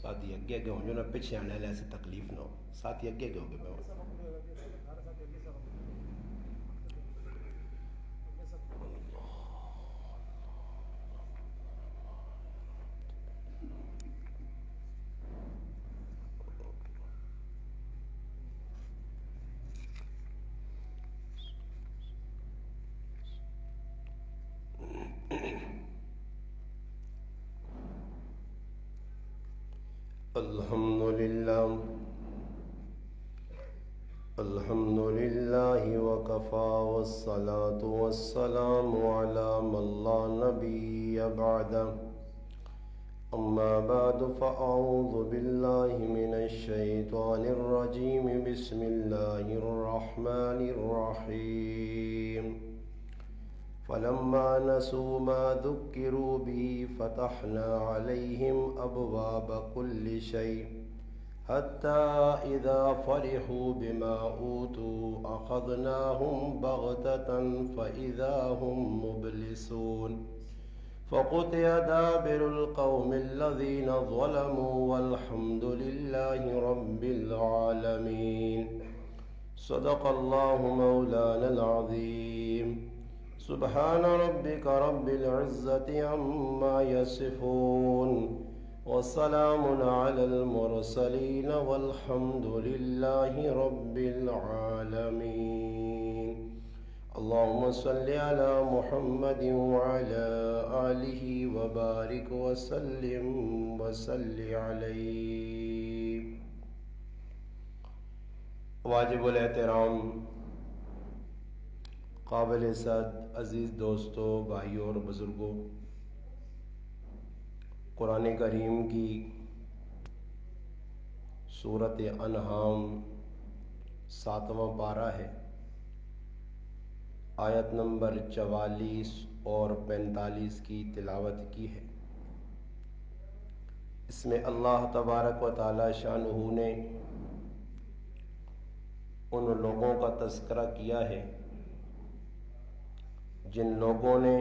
ساتھی اگے اگے ہو جو نا پیچھے آنے والے ایسے تکلیف نہ ہو ساتھی اگے اگے ہو گئے الحمد لله وكفى والصلاة والسلام على من لا نبي بعده أما بعد فأعوذ بالله من الشيطان الرجيم بسم الله الرحمن الرحيم فلما نسوا ما ذكروا به فتحنا عليهم أبواب كل شيء حتى إذا فرحوا بما أوتوا أخذناهم بغتة فإذا هم مبلسون فقطع دابر القوم الذين ظلموا والحمد لله رب العالمين صدق الله مولانا العظيم سبحان ربك رب العزة عما يصفون والسلام على المرسلين والحمد لله رب العالمين اللهم صل على محمد وعلى آله وبارك وسلم وصل عليه. واجب الاحترام قابل صد عزیز دوستوں بھائیوں اور بزرگوں، قرآن کریم کی سورۃ انعام 7واں پارہ ہے، آیت نمبر 44 اور 45 کی تلاوت کی ہے. اس میں اللہ تبارک و تعالی شانہ نے ان لوگوں کا تذکرہ کیا ہے جن لوگوں نے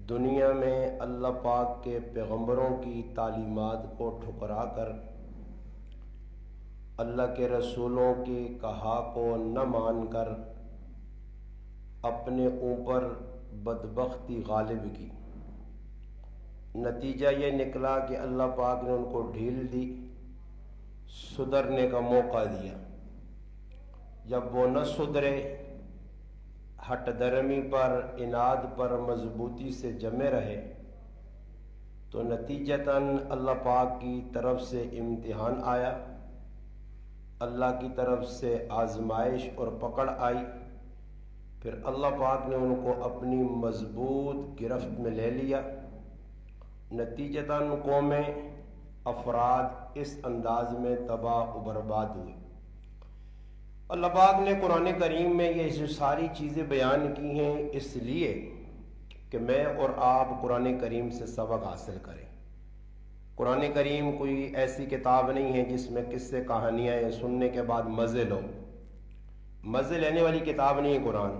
دنیا میں اللہ پاک کے پیغمبروں کی تعلیمات کو ٹھکرا کر اللہ کے رسولوں کے کہا کو نہ مان کر اپنے اوپر بدبختی غالب کی. نتیجہ یہ نکلا کہ اللہ پاک نے ان کو ڈھیل دی، سدھرنے کا موقع دیا. جب وہ نہ سدھرے، ہٹ درمی پر، اناد پر مضبوطی سے جمے رہے، تو نتیجتاً اللہ پاک کی طرف سے امتحان آیا، اللہ کی طرف سے آزمائش اور پکڑ آئی. پھر اللہ پاک نے ان کو اپنی مضبوط گرفت میں لے لیا. نتیجتاً قومیں، افراد اس انداز میں تباہ و برباد ہوئے. اللہ پاک نے قرآن کریم میں یہ ساری چیزیں بیان کی ہیں اس لیے کہ میں اور آپ قرآن کریم سے سبق حاصل کریں. قرآن کریم کوئی ایسی کتاب نہیں ہے جس میں قصے کہانیاں سننے کے بعد مزے لو. مزے لینے والی کتاب نہیں ہے قرآن.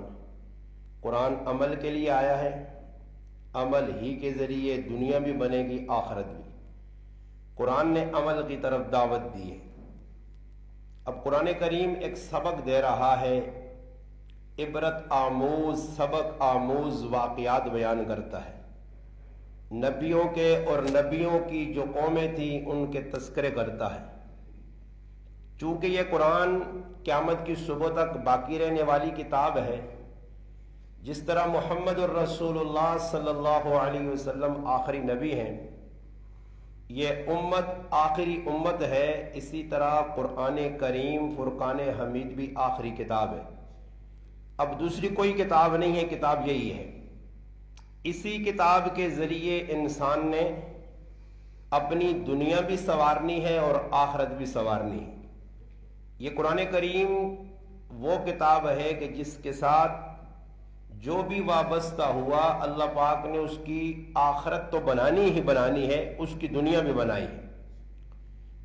قرآن عمل کے لیے آیا ہے، عمل ہی کے ذریعے دنیا بھی بنے گی، آخرت بھی. قرآن نے عمل کی طرف دعوت دی ہے. اب قرآن کریم ایک سبق دے رہا ہے، عبرت آموز، سبق آموز واقعات بیان کرتا ہے. نبیوں کے اور نبیوں کی جو قومیں تھیں ان کے تذکرے کرتا ہے. چونکہ یہ قرآن قیامت کی صبح تک باقی رہنے والی کتاب ہے، جس طرح محمد الرسول اللہ صلی اللہ علیہ وسلم آخری نبی ہیں، یہ امت آخری امت ہے، اسی طرح قرآن کریم فرقان حمید بھی آخری کتاب ہے. اب دوسری کوئی کتاب نہیں ہے، کتاب یہی ہے. اسی کتاب کے ذریعے انسان نے اپنی دنیا بھی سنوارنی ہے اور آخرت بھی سنوارنی ہے. یہ قرآن کریم وہ کتاب ہے کہ جس کے ساتھ جو بھی وابستہ ہوا اللہ پاک نے اس کی آخرت تو بنانی ہی بنانی ہے، اس کی دنیا بھی بنائی ہے.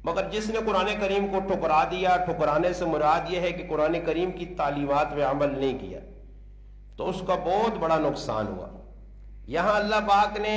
مگر جس نے قرآن کریم کو ٹھکرا دیا، ٹھکرانے سے مراد یہ ہے کہ قرآن کریم کی تعلیمات میں عمل نہیں کیا، تو اس کا بہت بڑا نقصان ہوا. یہاں اللہ پاک نے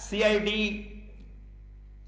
CID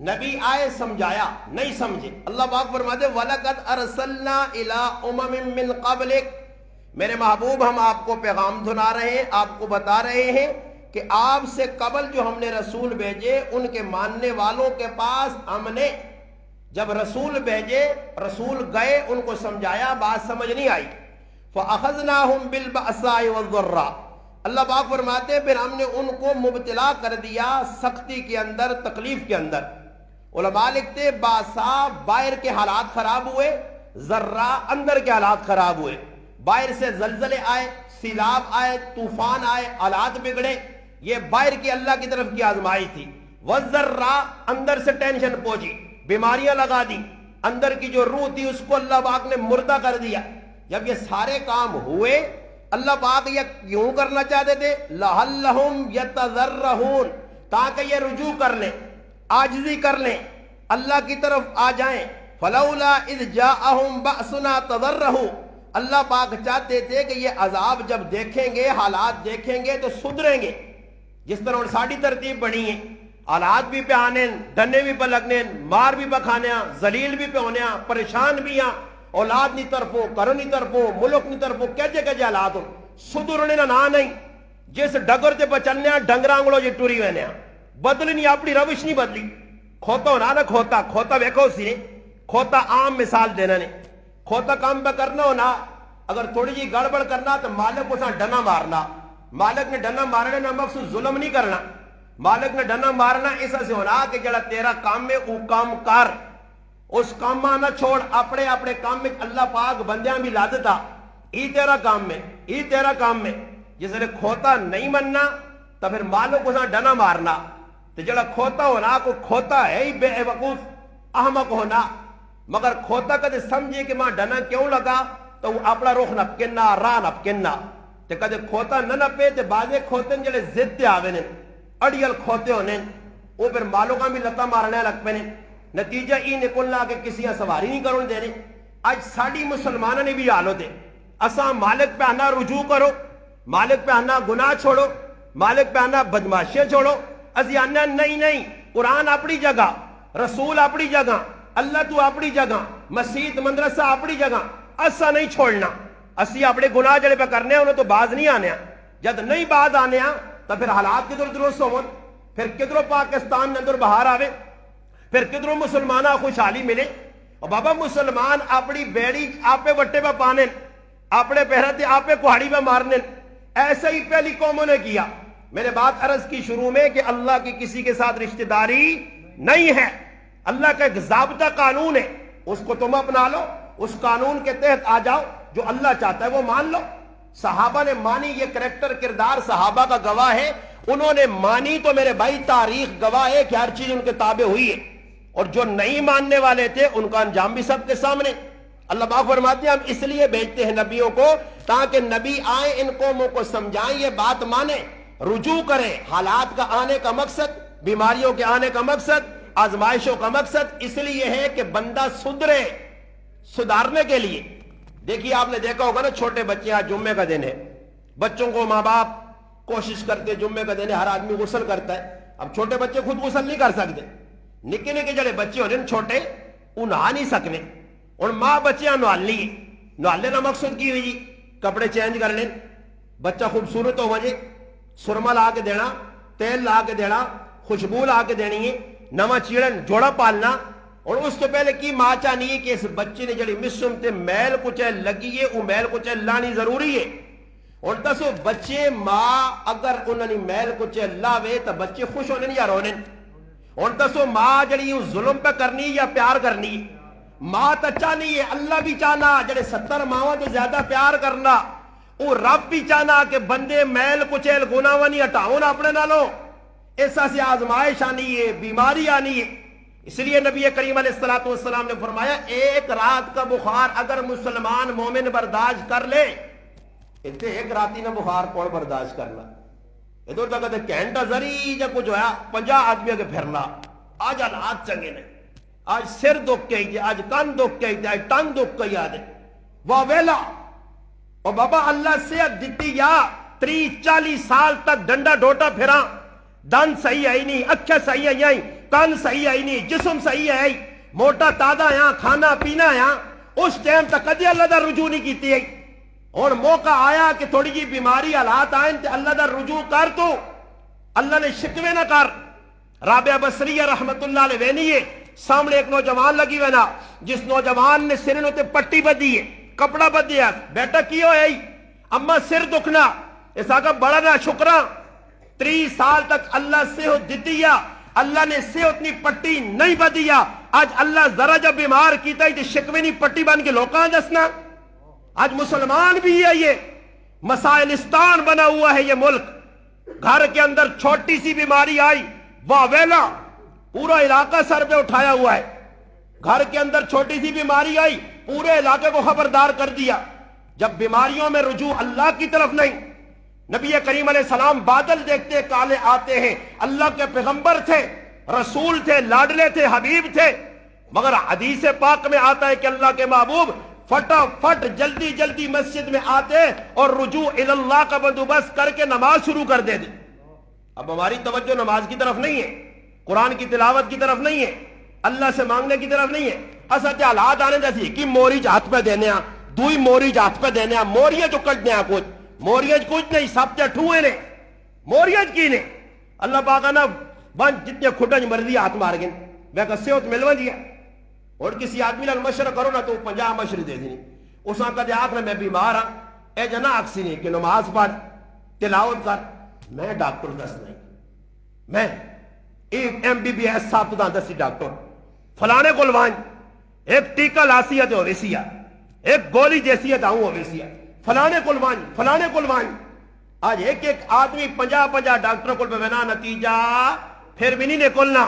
نبی آئے سمجھایا, نہیں سمجھے. اللہ پاک فرماتے وَلَقَدْ أَرْسَلْنَا إِلَىٰ أُمَمٍ مِّن قَبْلِكَ, میرے محبوب ہم آپ کو پیغام سنا رہے ہیں, آپ کو بتا رہے ہیں کہ آپ سے قبل جو ہم نے رسول بھیجے ان کے ماننے والوں کے پاس ہم نے جب رسول بھیجے, رسول گئے, ان کو سمجھایا, بات سمجھ نہیں آئی. فَأَخَذْنَاهُمْ بِالْبَأْسَاءِ وَالضَّرَّاءِ, اللہ پاک فرماتے ہیں پھر ہم نے ان کو مبتلا کر دیا سختی کے اندر, تکلیف کے اندر. علماء لکھتے باسا باہر کے حالات خراب ہوئے, ذرہ اندر کے حالات خراب ہوئے. باہر سے زلزلے آئے, سیلاب آئے, طوفان آئے, حالات بگڑے, یہ باہر کی اللہ کی طرف کی آزمائی تھی. وَالذَّرَّا, اندر سے ٹینشن پہنچی, بیماریاں لگا دی, اندر کی جو روح تھی اس کو اللہ پاک نے مردہ کر دیا. جب یہ سارے کام ہوئے اللہ پاک یہ کیوں کرنا چاہتے تھے؟ لَعَلَّهُمْ يَتَضَرَّعُونَ, تاکہ یہ رجوع کر لیں, عاجزی کر لیں, اللہ کی طرف آ جائیں. فَلَوْلَا إِذْ جَاءَهُمْ بَأْسُنَا تَضَرَّعُوا, اللہ پاک چاہتے تھے کہ یہ عذاب جب دیکھیں گے, حالات دیکھیں گے تو سدھریں گے. جس طرح ساڑی ترتیب بنی ہے, حالات بھی پہ آنے, ڈنے بھی پہ لگنے, مار بھی پہ کھانے, ذلیل بھی پہ ہونے, پریشان بھی ہیں, اولاد نہیں طرفوں, کرو نہیں طرفوں, ملک نہیں طرفوں, کہجے کہجے حالات ہو, سدھرنے نہ نہیں. جس ڈگر تے پہ چلنے ڈنگرانگڑوں جی ٹوری ہوئے, بدلی نہیں, اپنی روش نہیں بدلی. کھوتا ہونا نا, کھوتا ویکھو سی نے, کھوتا عام مثال دینا نے. کھوتا کام پہ کرنا ہونا, اگر تھوڑی جی گڑبڑ کرنا تو مالک کو ساتھ ڈنا مارنا. مالک نے ڈنا مارنے نہ مقصود ظلم نہیں کرنا, مالک نے ڈنا مارنا ایسا سے ہونا کہ جڑا تیرا کام میں او کام کر, اس کام نہ چھوڑ, اپنے اپنے کام میں اللہ پاک بندیاں بھی لا دیتا, ای تیرا کام میں, ای تیرا کام میں. جس نے کھوتا نہیں مننا تو پھر مالک کو ساتھ ڈنا مارنا. تو جڑا کھوتا ہونا کو کھوتا ہے ہی بے وقوف احمق ہونا, مگر کھوتا کدے سمجھے کہ ماں ڈنا کیوں لگا تو وہ اپنا رخ نپکنا, راہ نپکنا. تو کدے کھوتا نہ نپے تو بازے کھوتے جڑے ضد تے آوے نے, اڑیل کھوتے ہونے, وہ پھر مالوں کا بھی لتا مارنے لگ پے نے. نتیجہ ای نکلنا کہ کسی سواری نہیں کرنے دینے. آج ساڑی مسلمانوں نے بھی حال ہوتے, اساں مالک پہ آنا رجوع کرو, مالک پہ آنا گناہ چھوڑو, مالک پہ آنا بدماشیاں چھوڑو. اسی آنا نہیں, قرآن اپنی جگہ, رسول اپنی جگہ, اللہ تو اپنی جگہ, مسجد مدرسہ اپنی جگہ, اسا نہیں چھوڑنا. اسی اپنے گناہ جڑے پہ کرنے انہوں تو باز نہیں آنے, جد نہیں باز آنے تو پھر حالات کدھر درست ہون, پھر کدھروں پاکستان اندر باہر آوے, پھر کدھروں مسلمانہ خوشحالی ملے. اور بابا مسلمان اپنی بیڑی آپے وٹے پہ پانے, اپنے پہرتے آپے کوہاڑی پہ مارنے, ایسے ہی پہلی قوموں نے کیا. میں نے بات عرض کی شروع میں کہ اللہ کی کسی کے ساتھ رشتہ داری نہیں ہے, اللہ کا ایک ضابطہ قانون ہے, اس کو تم اپنا لو, اس قانون کے تحت آ جاؤ, جو اللہ چاہتا ہے وہ مان لو. صحابہ نے مانی, یہ کریکٹر کردار صحابہ کا گواہ ہے, انہوں نے مانی تو میرے بھائی تاریخ گواہ ہے کہ ہر چیز ان کے تابع ہوئی ہے. اور جو نہیں ماننے والے تھے ان کا انجام بھی سب کے سامنے. اللہ پاک فرماتے ہیں ہم اس لیے بھیجتے ہیں نبیوں کو تاکہ نبی آئیں, ان قوموں کو سمجھائیں, یہ بات مانیں, رجوع کریں. حالات کا آنے کا مقصد, بیماریوں کے آنے کا مقصد, آزمائشوں کا مقصد اس لیے ہے کہ بندہ سدھرے, سدھارنے کے لیے. دیکھیے آپ نے دیکھا ہوگا نا, چھوٹے بچے, آج جمعے کا دن ہے, بچوں کو ماں باپ کوشش کرتے, جمعے کا دن ہے, ہر آدمی غسل کرتا ہے. اب چھوٹے بچے خود غسل نہیں کر سکتے, نکے نکے جڑے بچے ہوتے ہیں چھوٹے, وہ نہا نہیں سکنے, اور ماں بچیاں نہالنی ہے. نہالنے کا مقصد کی ہوئی جی, کپڑے چینج کر لیں, بچہ خوبصورت ہو وجے, سرما لا کے دینا, تیل لا کے دینا, خوشبو لا کے دینی ہے, نواں چیڑن جوڑا پالنا. اور اس تو پہلے کی ماں چاہنی ہے کہ اس بچے نے جڑی مسم تے میل کچھ لگی ہے, وہ میل کچھ لانی ضروری ہے. اور دسو بچے ماں اگر انہوں نے میل کچھ لاوے تو بچے خوش ہونے یا رونے. اور دسو ماں جڑی ظلم پہ کرنی یا پیار کرنی, ماں تو چاہنی ہے, اللہ بھی چاہنا جڑے 70 ماں تو زیادہ پیار کرنا, وہ رب بھی چاہنا کہ بندے میل کچیل گناہ نہیں ہٹاؤں اپنے نالوں. ایسا سے آزمائش آنی ہے, بیماری آنی ہے. اس لیے نبی کریم علیہ السلام نے فرمایا ایک رات کا بخار اگر مسلمان مومن برداشت کر لے, اتنے ایک راتی نہ بخار کون برداشت کرنا. ادھر تک گھنٹہ ذری جب کچھ ہوا 50 آدمی کے پھرنا. آج حالات چنگے نے, آج سر دکھ کے, آج کان دکھ کے, آج ٹنگ دکھ کے یاد ہے, واہ ویلا. اور بابا اللہ صحت دیتی یا 30-40 سال تک ڈنڈا ڈوٹا پھرا, دن صحیح آئی نہیں, اکھیں صحیح آئی, کن صحیح ہے نہیں، جسم صحیح ہے موٹا تازہ ہے، کھانا پینا ہے، اس ٹائم تک کدی اللہ دا رجوع نہیں کیتی ہے۔ اور موقع آیا کہ تھوڑی جی بیماری حالات آئیں تے اللہ دا رجوع کر، تو اللہ نے شکوے نہ کر۔ رابعہ بصریہ رحمت اللہ علیہ وینیے سامنے ایک نوجوان لگی ہونا، جس نوجوان نے سر تے پٹی بدی ہے، کپڑا بدیا، بیٹا کی ہویا ہی؟ اما سر دکھنا، اس آگا بڑا نہ شکرہ، 30 سال تک اللہ صحت دیتیا، اللہ نے صحت نی پٹی نہیں بدیا، آج اللہ ذرا جب بیمار کیتا ہی تے شکوے نی پٹی بن کے لوکاں دسنا۔ آج مسلمان بھی ہے، یہ مسائلستان بنا ہوا ہے یہ ملک۔ گھر کے اندر چھوٹی سی بیماری آئی، واہ ویلا، پورا علاقہ سر پہ اٹھایا ہوا ہے۔ گھر کے اندر چھوٹی سی بیماری آئی، پورے علاقے کو خبردار کر دیا۔ جب بیماریوں میں رجوع اللہ کی طرف نہیں، نبی کریم علیہ السلام بادل دیکھتے کالے آتے ہیں، اللہ کے پیغمبر تھے، رسول تھے، لاڈلے تھے، حبیب تھے، مگر حدیث پاک میں آتا ہے کہ اللہ کے محبوب فٹافٹ جلدی جلدی مسجد میں آتے اور رجوع اللہ کا بندوبست کر کے نماز شروع کر دیتے۔ اب ہماری توجہ نماز کی طرف نہیں ہے، قرآن کی تلاوت کی طرف نہیں ہے، اللہ سے مانگنے کی طرف نہیں ہے۔ اصل حالات آنے جیسی کہ موری ہاتھ پہ دینے، دوئی موری ہاتھ پہ دینے، موریاں جو کٹنے کچھ موریاں کچھ نہیں، سب تے ٹھوئے نے، موریاں کی نے۔ اللہ پاک نا بند جتنے کھٹن مرضی ہاتھ مار گئے، میں کہ صحت ملوا دیا۔ اور کسی آدمی لال مشورہ کرو نا تو 50 مشورے دے دینی، اس آنکھ دے آخر میں بیمار ہاں، اے جنا اکسی نہیں کہ نماز پڑھ، تلاوت کر۔ میں ڈاکٹر دس نہیں، میں ایک MBBS صاحب تو دسی ڈاکٹر فلانے کو لوائیں، ایک ٹیکہ لاسی ہے تو ویسی ہے، ایک گولی جیسی ہے تو ویسی ہے، فلانے کو لوائیں، فلانے کو لوائیں۔ آج ایک ایک آدمی 50 ڈاکٹروں کو بنا، نتیجہ پھر بھی نہیں نکلنا۔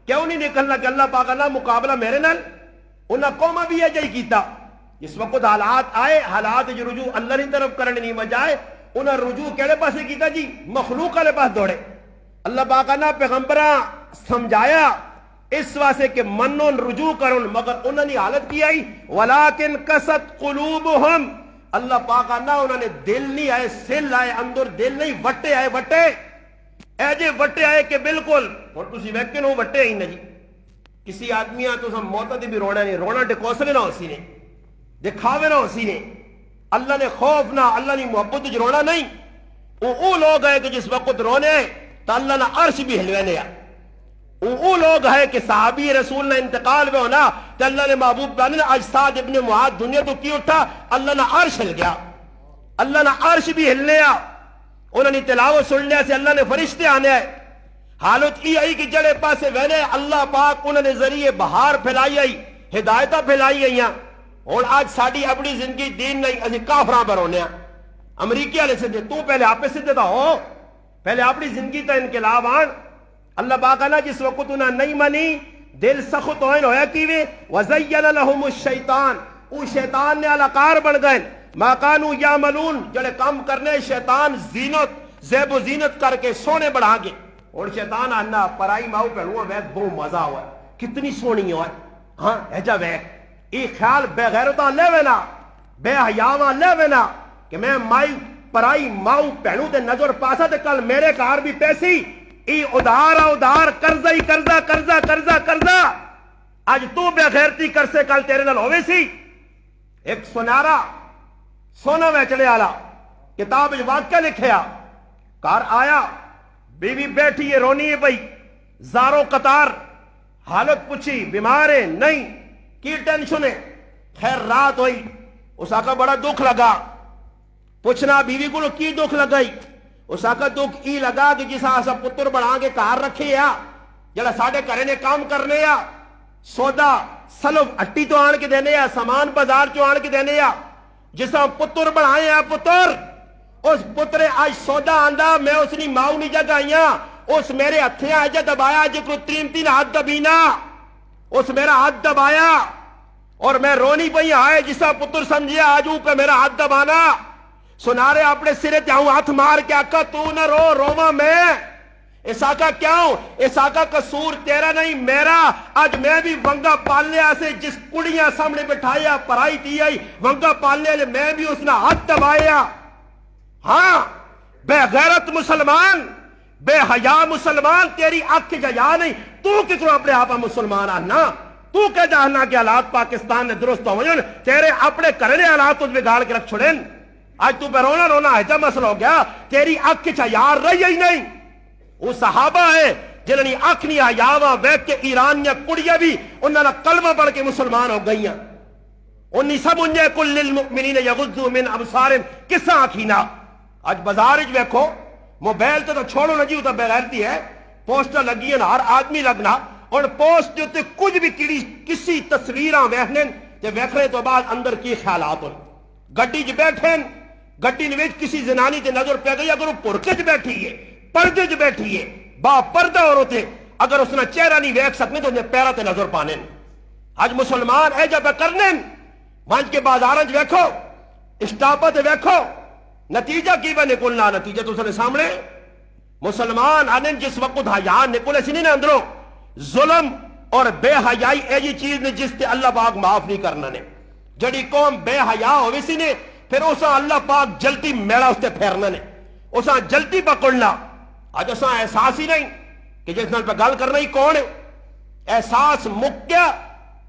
کیوں نہیں نکلنا؟ کہ اللہ پاک نہ مقابلہ میرے نال انہاں قومہ بھی ہے جائی کیتا۔ اس وقت حالات آئے، حالات جو رجوع اللہ کی طرف کرنے نہیں بجائے انہاں رجوع کہڑے پاسے کیتا جی؟ مخلوق والے پاس دوڑے۔ اللہ پاک نے پیغمبراں سمجھایا اس واسطے کہ منن رجوع کرن، مگر انہوں نے حالت کی آئی ولیکن کست قلوبہم، اللہ پاک نے انہوں نے دل نہیں آئے، سل آئے، اندر دل نہیں، وٹے آئے، وٹے ایجے وٹے آئے کہ بالکل اور تسی ویکن ہو وٹے ہی نہیں۔ کسی آدمی تو ہم موتا دی بھی رونا نہیں، رونا ڈکوسلے نہ ہو سی نے، دکھاوے نہ ہو سی نے، اللہ نے خوف نہ، اللہ نے محبت جو رونا نہیں۔ وہ لوگ ہیں کہ جس وقت رونے تو اللہ نے عرش بھی ہلوینے آ، وہ لوگ ہیں کہ صحابی رسول نے انتقال میں ہونا تو اللہ نے محبوب بانی نے اجساد ابن معاذ دنیا تو کی اٹھا، اللہ نے عرش ہل گیا، اللہ نے عرش بھی ہلنے آ، انہوں نے تلاوت سن لیا سے اللہ نے فرشتے آنے آئے۔ حالت یہ آئی کہ جڑے پاسے وینے اللہ پاک انہوں نے ذریعے بہار پھیلائی آئی، ہدایتہ پھیلائی آئی ہیں۔ اور آج ساڑھی اپنی زندگی دین نہیں، اسی کافران پر ہونے ہیں۔ امریکہ لے سدھے، تو پہلے آپ پہ سدھے تھا ہو، پہلے اپنی زندگی تا انقلاب آن۔ اللہ پاک نے جس وقت انہیں نہیں منی، دل سخت ہویا کیوے وَزَيَّنَ لَهُمُ الشَّيْطَانِ، او شیطان نے علاقار بن گئے، مَا كَانُوا يَعْمَلُونَ، جڑے کام کرنے شیطان زینت زیب و زینت کر کے سونے بڑھا گے۔ اور شیطان آنا پرائی ماؤ پہلوہ ویک بہت مزہ ہوا ہے، کتنی سونی ہوا ہے، ہاں ایجا ویک ایک خیال بے غیرتاں لے وینا، بے حیاواں لے وینا کہ میں مائی پرائی ماؤ پہلو تے نظر پاسا تے کل میرے کار بھی پیسی ای ادھار قرضہ ہی قرضہ آج تو بے غیرتی کر سے کل تیرے نال ہوئے سی۔ ایک سنارا سونا ویچنے آلا کتاب واقعہ لکھیا، کار آیا، بیوی بیٹھی ہے رونی ہے بھئی، زاروں قطار، حالت پوچھی بیمار ہے نہیں، کی ٹینشن ہے؟ خیر رات ہوئی، اس آقا بڑا دکھ لگا، پوچھنا بیوی کو کی دکھ لگائی؟ اس آقا دکھ ای لگا کہ جس آسا پتر بڑھا کے کار رکھے یا جڑا ساڑھے کرے نے کام کرنے یا سودا سلف اٹی تو آن کے دینے یا سامان بازار چو آن کے دینے یا جس آن پتر بڑھائے یا پتر اس پتر آج سودا آندہ میں اس نے ماؤ نہیں جگائیاں، اس میرے ہتھیں آجا دبایا جی کو 3 ہاتھ دبینا، اس میرا ہاتھ دبایا اور میں رونی پہی آئے جسا پتر سمجھیا آج اوپر میرا ہاتھ دبانا۔ سنارے اپنے سرے تیاؤں ہاتھ مار کے آقا تو نہ رو، روما میں۔ اس آقا کیوں؟ اس آقا قصور تیرا نہیں میرا، آج میں بھی ونگا پالنے آسے جس کڑیاں سامنے بٹھایا پرائی دی آئی ونگا پالنے لے میں بھی اس نے ہاتھ دبایا۔ ہاں بے غیرت مسلمان بے حیا مسلمان تیری اکھ جیا نہیں تو کتوں اپنے آپ مسلمان آنا تو کہ جانا کہ حالات پاکستان نے درست ہو جن تیرے اپنے کرنے حالات تجھ بگاڑ کے رکھ چھوڑیں آج تو پہ رونا رونا ہے جب مسئلہ ہو گیا تیری اکھ چیار رہی ہی نہیں وہ صحابہ ہے جنہوں نے اکھ نہیں آیاوا ویک کے ایرانیاں کڑیاں بھی انہوں نے کلمہ پڑھ کے مسلمان ہو گئیاں انہی سب انجے کل للمؤمنین یغضوا من ابصارہم کسا آکھینا آج بازار وچ ویکھو موبائل تو چھوڑو نہ جیو تو بغیرتی ہے پوسٹر لگی ہیں ہر آدمی لگنا اور پوسٹ جو تے کچھ بھی کسی تصویراں ویکھنے تے ویکھنے تو بعد اندر کی خیالات ہوں گڈی چ بیٹھیں گڈی وچ کسی زنانی تے نظر پہ گئی اگر وہ پرکے چ بیٹھی ہے پردے چ بیٹھی ہے با پردہ عورت ہے اگر اس نے چہرہ نہیں ویکھ سکنے تو انہیں پیرہ تے نظر پانے آج مسلمان اے جب کرنے منج کے بازاراں چ ویکھو اسٹاپاں تے ویکھو نتیجہ کی بہ نکلنا نتیجہ تو سنے سامنے مسلمان آنے جس وقت حیا نکلے سی نہیں اندروں ظلم اور بے حیائی ایجی چیز نے جس تے اللہ پاک معاف نہیں کرنا نے جڑی قوم بے حیا ہوئی سی نے پھر اسا اللہ پاک جلدی میڑا اس تے پھیرنا نے اسا جلدی پکڑنا آج اسا احساس ہی نہیں کہ جس نال پہ گل کرنا ہی کون ہے احساس مک گیا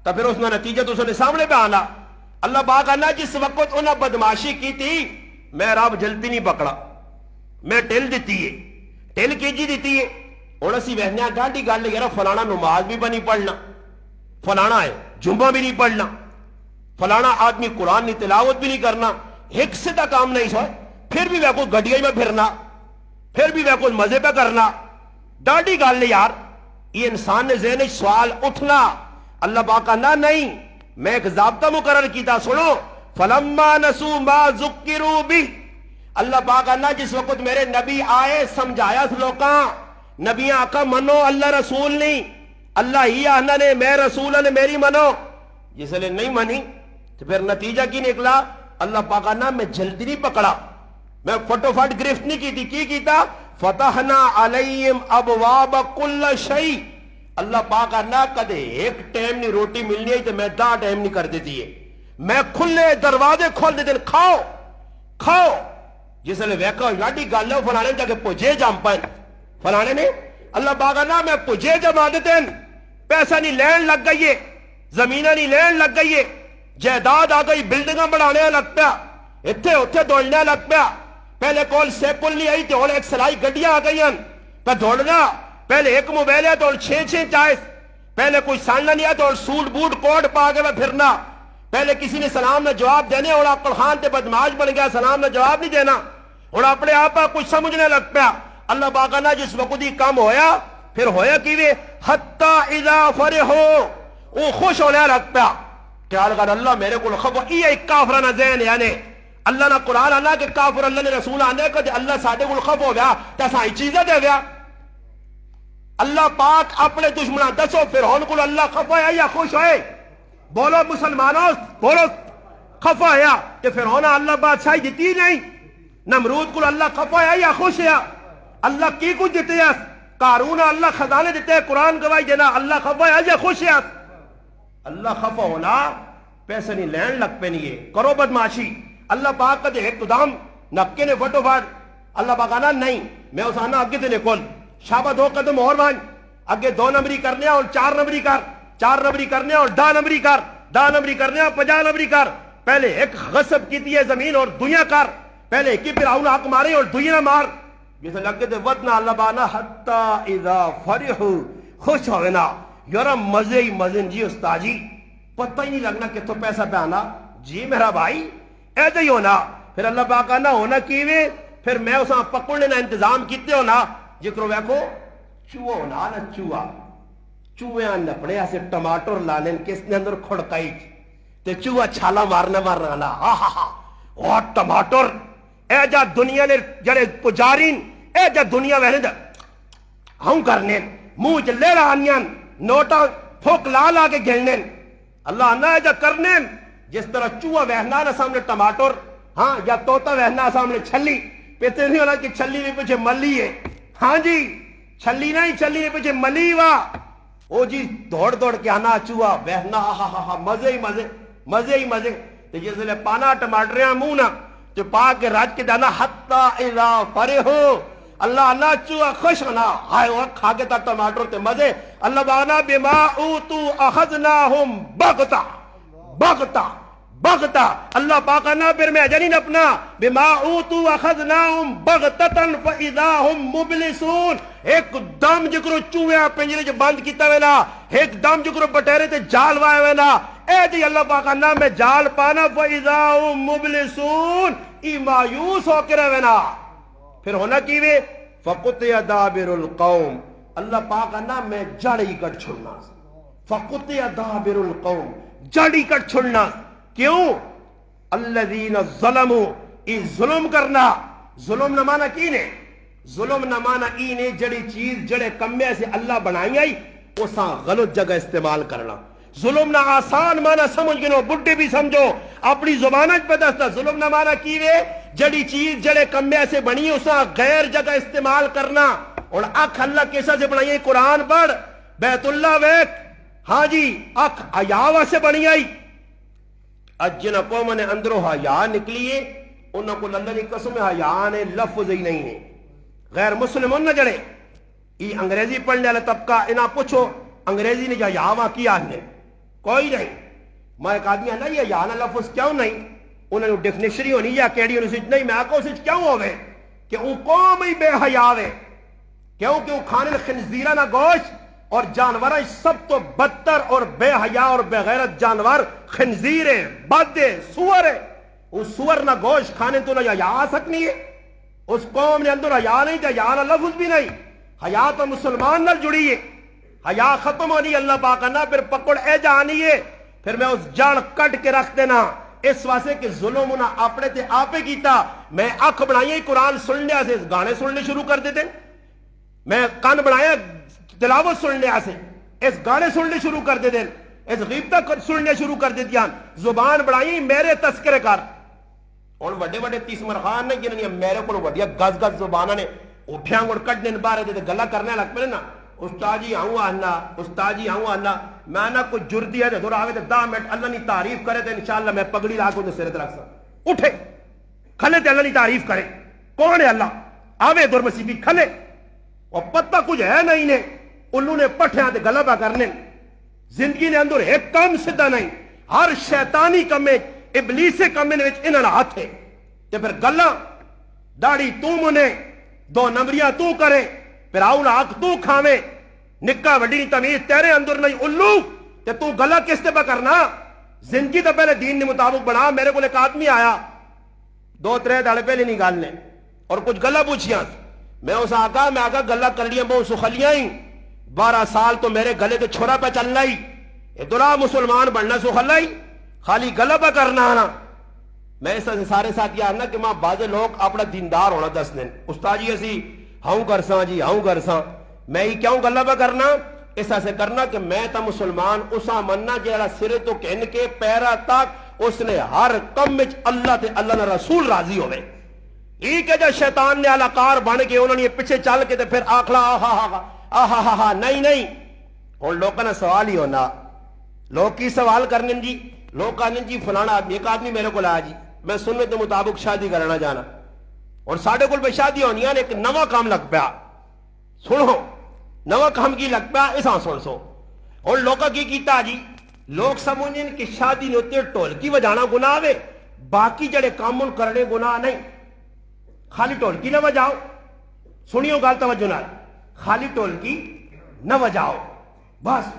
تو پھر اس نے نتیجہ تو سنے سامنے پہ آنا اللہ پاک آنا جس وقت انہاں بدماشی کی تھی میں رب جلدی نہیں پکڑا میں ٹل دیتی ہے ٹل کی جی دیتی ہے اور اسی وہنیا گاڑی گل یار فلانا نماز بھی بنی پڑھنا فلانا ہے جمعہ بھی نہیں پڑھنا فلانا آدمی قرآن نہیں تلاوت بھی نہیں کرنا ایک سے تا کام نہیں سوئے پھر بھی وہ کوئی گڈیاں میں پھرنا پھر بھی وہ کوئی مزے پہ کرنا ڈاڈی گل یار یہ انسان نے ذہن سوال اٹھنا اللہ پاک کہنا نہیں میں ایک ضابطہ مقرر کیتا سنو فلما نسوا ما ذکروا بھی اللہ پاک کہنا جس وقت میرے نبی آئے سمجھایا لوکاں نبیاں آقا منو اللہ رسول نہیں اللہ ہی آنا نے میں رسول نے میری منو جس لئے نہیں منی تو پھر نتیجہ کی نکلا اللہ پاک کہنا میں جلدی نہیں پکڑا میں فٹو فٹ گرفت نہیں کی تھی کی کیتا فتحنا علیہم ابواب کل شیء اللہ پاک کہنا کدے ایک ٹائم نہیں روٹی ملنی ہے تو میں 10 ٹائم نہیں کر دیتی ہے میں کھلے دروازے کھول دیتے کھاؤ کھاؤ جس لئے ویکھا لاڈی گالے فلانے جا کے پوجے جام پائیں فلانے نے اللہ پاک کہنا میں پوجے جما دیتے ہیں پیسہ نہیں لین لگ گئی ہے زمینہ نہیں لین لگ گئی ہے جائیداد آ گئی بلڈنگاں بڑھانے لگ پیا اتھے اتھے دوڑنے لگ پیا پہلے کول سیکل نہیں آئی تو ایک سلائی گڈیاں آ گئی ہیں پہ دوڑنا پہلے ایک موبائل ہے تو 6 چائس پہلے کوئی ساننا نہیں ہے تو سوٹ بوٹ کوٹ پا کے پھرنا پہلے کسی نے سلام نہ جواب دینے اور عقل خان تے بدماش بن گیا سلام نہ جواب نہیں دینا اور اپنے آپ کچھ سمجھنے لگ پیا اللہ پاک نے جس وقت ہی کام ہویا پھر ہویا کیویں حتی اذا فرحو وہ خوش ہونے لگ پیا خیال کر اللہ میرے کو خبر یہ ایک کافرانہ ذہن یعنی اللہ نہ قرآن آنا کہ کافر اللہ نے رسول آنے کہ اللہ ساڑھے کو خف ہو گیا تو سائی چیزیں دے گیا اللہ پاک اپنے دشمنہ دسو فرعون کو اللہ خف ہویا یا خوش ہوئے بولو مسلمانوں بولو خف ہویا کہ فرعون اللہ بادشاہی دیتی نہیں نمرود کو اللہ خف ہویا یا خوش ہویا اللہ کی کچھ دیتے ہیں قارون اللہ خزانے دیتے ہیں قرآن گواہی دینا اللہ خف ہویا یا خوش ہویا اللہ خف ہونا پیسے نہیں لین لگ پہ نہیں ہے کرو بدماشی اللہ پاک کا دے ایک قدام نکے نے فٹو فٹ اللہ پاک آنا نہیں میں اس آنا آگے دینے کل شابہ 2 قدم اور بھائی آگے 2 نمبری کرنے اور 4 نمبری کر 4 نمبری کرنے اور 10 نمبری کر 10 نمبری کرنے اور 50 نمبری کر پہلے ایک غصب کیتی ہے زمین اور دنیا کر پہلے ایک ہی پھر آؤں حق مارے اور دنیا مار جیسے لگے دے ودنا اللہ بانا حتی اذا فرحو خوش ہوئینا یارا مزے ہی مزن جی استاجی پتہ ہی نہیں لگنا کہ تو پیسہ پہ آنا جی میرا بھائی ایسے ہی ہونا پھر اللہ پاک آنا ہونا کیویں پھر میں اساں پکڑنے نہ انتظام کیتے ہونا جکرو ویکھو چوہا ہونا نا چوہا چوہے نپڑے ایسے ٹماٹر لالیں کس نے اندر کھڑکائی تے چوہا چھالا مارنا مارنا اور ٹماٹر اے جا دنیا نے جڑے پجارین اے جا دنیا وہنے دا ہوں کرنے منہ چ لے رہا نوٹا پھوک لا لا کے گھلنے اللہ آنا ہے جا کرنے جس طرح چوہا وہنا نا سامنے ٹماٹر ہاں یا توتا وہنا سامنے چھلی پیتے نہیں ہونا کہ چھلی میں پیچھے ملی ہے ہاں جی چھلی نہیں چھلی میں پیچھے ملی وا او جی دوڑ دوڑ کے آنا چوہا وہنا مزے ہی مزے مزے ہی مزے جس لئے پانا ٹماٹریاں منہ نا جو پا کے راج کے دانا حتی اذا فرحو اللہ اللہ چو خوش ہونا ہائے وہ کھا کے تا ٹماٹر تے مزے اللہ بانا بما اوتو اخذناہم بغتا بغتا بغتا اللہ پاک نا پھر میں جنین اپنا بما اوتو اخذناہم بغتتن فاذا ہم مبلسون ایک دم جکرو چوہے پنجرے جو بند کیتا وینا ایک دم جکرو بٹیرے تے جال وائے وینا اے جی اللہ پاک نا میں جال پانا فاذا ہم مبلسون ای مایوس ہو کے رہنا پھر ہونا کیوے فقطع دابر القوم اللہ پاک نا میں جڑی کٹ چھڑنا فقطع دابر القوم جڑی کٹ چھڑنا کیوں الذین ظلموا ای ظلم کرنا ظلم نہ مانا کی نے ظلم نہ مانا ای نے جڑی چیز جڑے کمے سے اللہ بنائی آئی اسا غلط جگہ استعمال کرنا ظلم نہ آسان مانا سمجھ گنو بڈھے بھی سمجھو اپنی زبانت پہ دستا ظلم نہ مانا کیوے جڑی چیز جڑے کمے سے بنی اسا غیر جگہ استعمال کرنا اور اکھ اللہ کیسا سے بنائی قرآن پڑھ بیت اللہ ویک ہاں جی اکھ عیاوہ سے بنی آئی اج جن قوم نے اندروں حیا نکلیے انہوں کو اللہ کی قسم حیا نے لفظ ہی نہیں ہے غیر مسلمون نہ جڑے یہ انگریزی پڑھنے والا طبقہ انہاں پوچھو انگریزی نے حیا وہاں کیا ہے کوئی نہیں میں ایک آدمی ہے نا یہ حیا نہ لفظ کیوں نہیں انہوں نے ڈکشنری ہونی یا کیڑی ہونی سچ نہیں میں آکو سچ کیوں ہوئے کہ ان قوم ہی بے حیا ہے کیونکہ وہ کھانے خنزیرہ نہ گوشت اور جانورہ سب تو بدتر اور بے حیا اور بے غیرت جانور خنزیر ہے بد ہے سور ہے اس سور نہ گوشت کھانے تو نہ حیا آ سکنی ہے اس قوم نے اندر حیا نہیں تھا حیا نہ لفظ بھی نہیں حیا تو مسلمان نہ جڑی ہے حیا ختم ہونی اللہ پاک نہ پھر پکڑ اے جانی ہے پھر میں اس جڑ کٹ کے رکھ دینا اس واسطے کہ ظلم انہاں اپنے تے آپے کیتا میں اکھ بنائی قرآن سننے سے گانے سننے شروع کر دیتے میں کان بنایا تلاوت سننے سے اس گانے سننے شروع کر دیتے اس غیبتہ سننے شروع کر دیتی زبان بڑھائی میرے تذکرے کر اور وڈے وڈے تیس مرخان نے جنہیں میرے کو وڈیا گز گز زبانہ نے اٹھیاں گوڑ کٹ دن بارے دیتے گلہ کرنے لگ پہنے نا استاد جی آؤں آنا استاد جی آؤں آنا میں نا کوئی جردی ہے دور آوے تے 10 منٹ اللہ نہیں تعریف کرے تے انشاءاللہ میں پگڑی لاکھوں تے سرت رکھ سکتا اٹھے کھلے تے اللہ نہیں تعریف کرے کون ہے اللہ آوے دور مسیبی کھلے اور پتہ کچھ ہے نہیں نے انہوں نے پٹھیاں تے غلبہ کرنے زندگی نے اندر ایک کام سدھا نہیں ہر شیطانی کمے ابلیس کمے نے انہاں ہاتھ ہے تے پھر گلاں داڑھی تو منے 2 نمبریاں تو کرے پھر آؤں آگ تو کھاوے نکا وڈی تمیز تیرے اندر نہیں الو تے تو گلا کس تے پہ کرنا زندگی تو پہلے دین نے مطابق بنا میرے کو ایک آدمی آیا 2-3 داڑے پہلے نہیں گالنے اور کچھ گلا پوچھیاں میں اس آقا میں آقا گلا کر لیا بہت سخلیاں ہی 12 سال تو میرے گلے تے چھوڑا پہ چل رہی ادھرا مسلمان بننا سخلا ہی خالی گلا پہ کرنا آنا میں اس سے سارے ساتھ یہ آنا کہ ماں بعض لوگ اپنا دیندار ہونا 10 دن استاد جی اسی ہاؤں کرساں جی ہاؤں کرساں میں ہی کیوں گلا پہ کرنا ایسا سے کرنا کہ میں تا مسلمان اسا مننا جیڑا سرے تو کہن کے پیرا تک اس نے ہر کم وچ اللہ تے اللہ نے رسول راضی ہوئے یہ کہ جو شیطان نے علاقار بن کے انہوں نے پیچھے چل کے تے پھر آکھلا آہا نہیں نہیں اور لوگوں نے سوال ہی ہونا لوگ کی سوال کرنے جی لوگ کہنے جی فلانا آدمی ایک آدمی میرے کو لایا جی میں سنت مطابق شادی کرنا جانا اور ساڑھے کل پہ شادی ہونی ہے ایک نوا کام لگ پیا سنو نوا کام کی لگ پیا ایسا سن سو اور لوگا کی کیتا جی لوگ سمجھیں کہ شادی نہیں ہوتی ٹولکی بجانا گناہ ہے باقی جڑے کامن کرنے گناہ نہیں خالی ٹولکی نہ بجاؤ سنیو گال توجہ نہ خالی ٹولکی نہ بجاؤ بس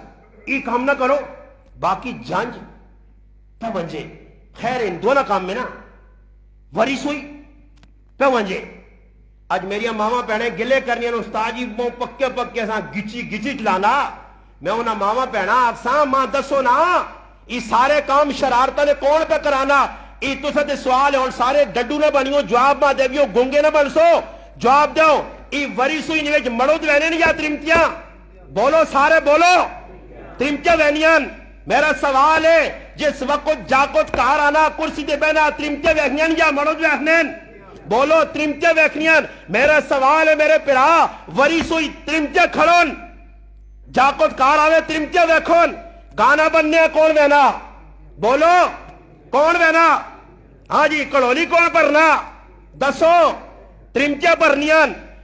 یہ کام نہ کرو باقی جانج پہ بنجے خیر ان دونوں کام میں نا وریس ہوئی پہ بنجے آج میری ماما پہنے گلے کرنی ہیں استاد جی پکے پکے ساں گچی چلانا میں انہاں ماما پہنا آکساں ماں دسو نا یہ سارے کام شرارتہ نے کون پہ کرانا یہ تو ساتھ سوال ہے اور سارے ڈڈو نہ بنیو جواب ماں دیویو گونگے نہ بن سو جواب دیو یہ وریس ہوئی نویج مڑود وینے نہیں یا ترمتیاں بولو سارے بولو ترمتیاں وینیان میرا سوال ہے جس وقت جاکت کار آنا کرسی دے بینا ترمتیاں وینیان یا مڑود وینین بولو ترمتیاں ویکھنیاں میرا سوال ہے میرے پرا وریس ہوئی ترمتیاں کھڑون جاکت کار آوے ترمتیاں ویکھون گانا بننے کون وینا بولو کون وینا ہاں جی کڑولی کون پرنا دسو ترمتیاں پرنیاں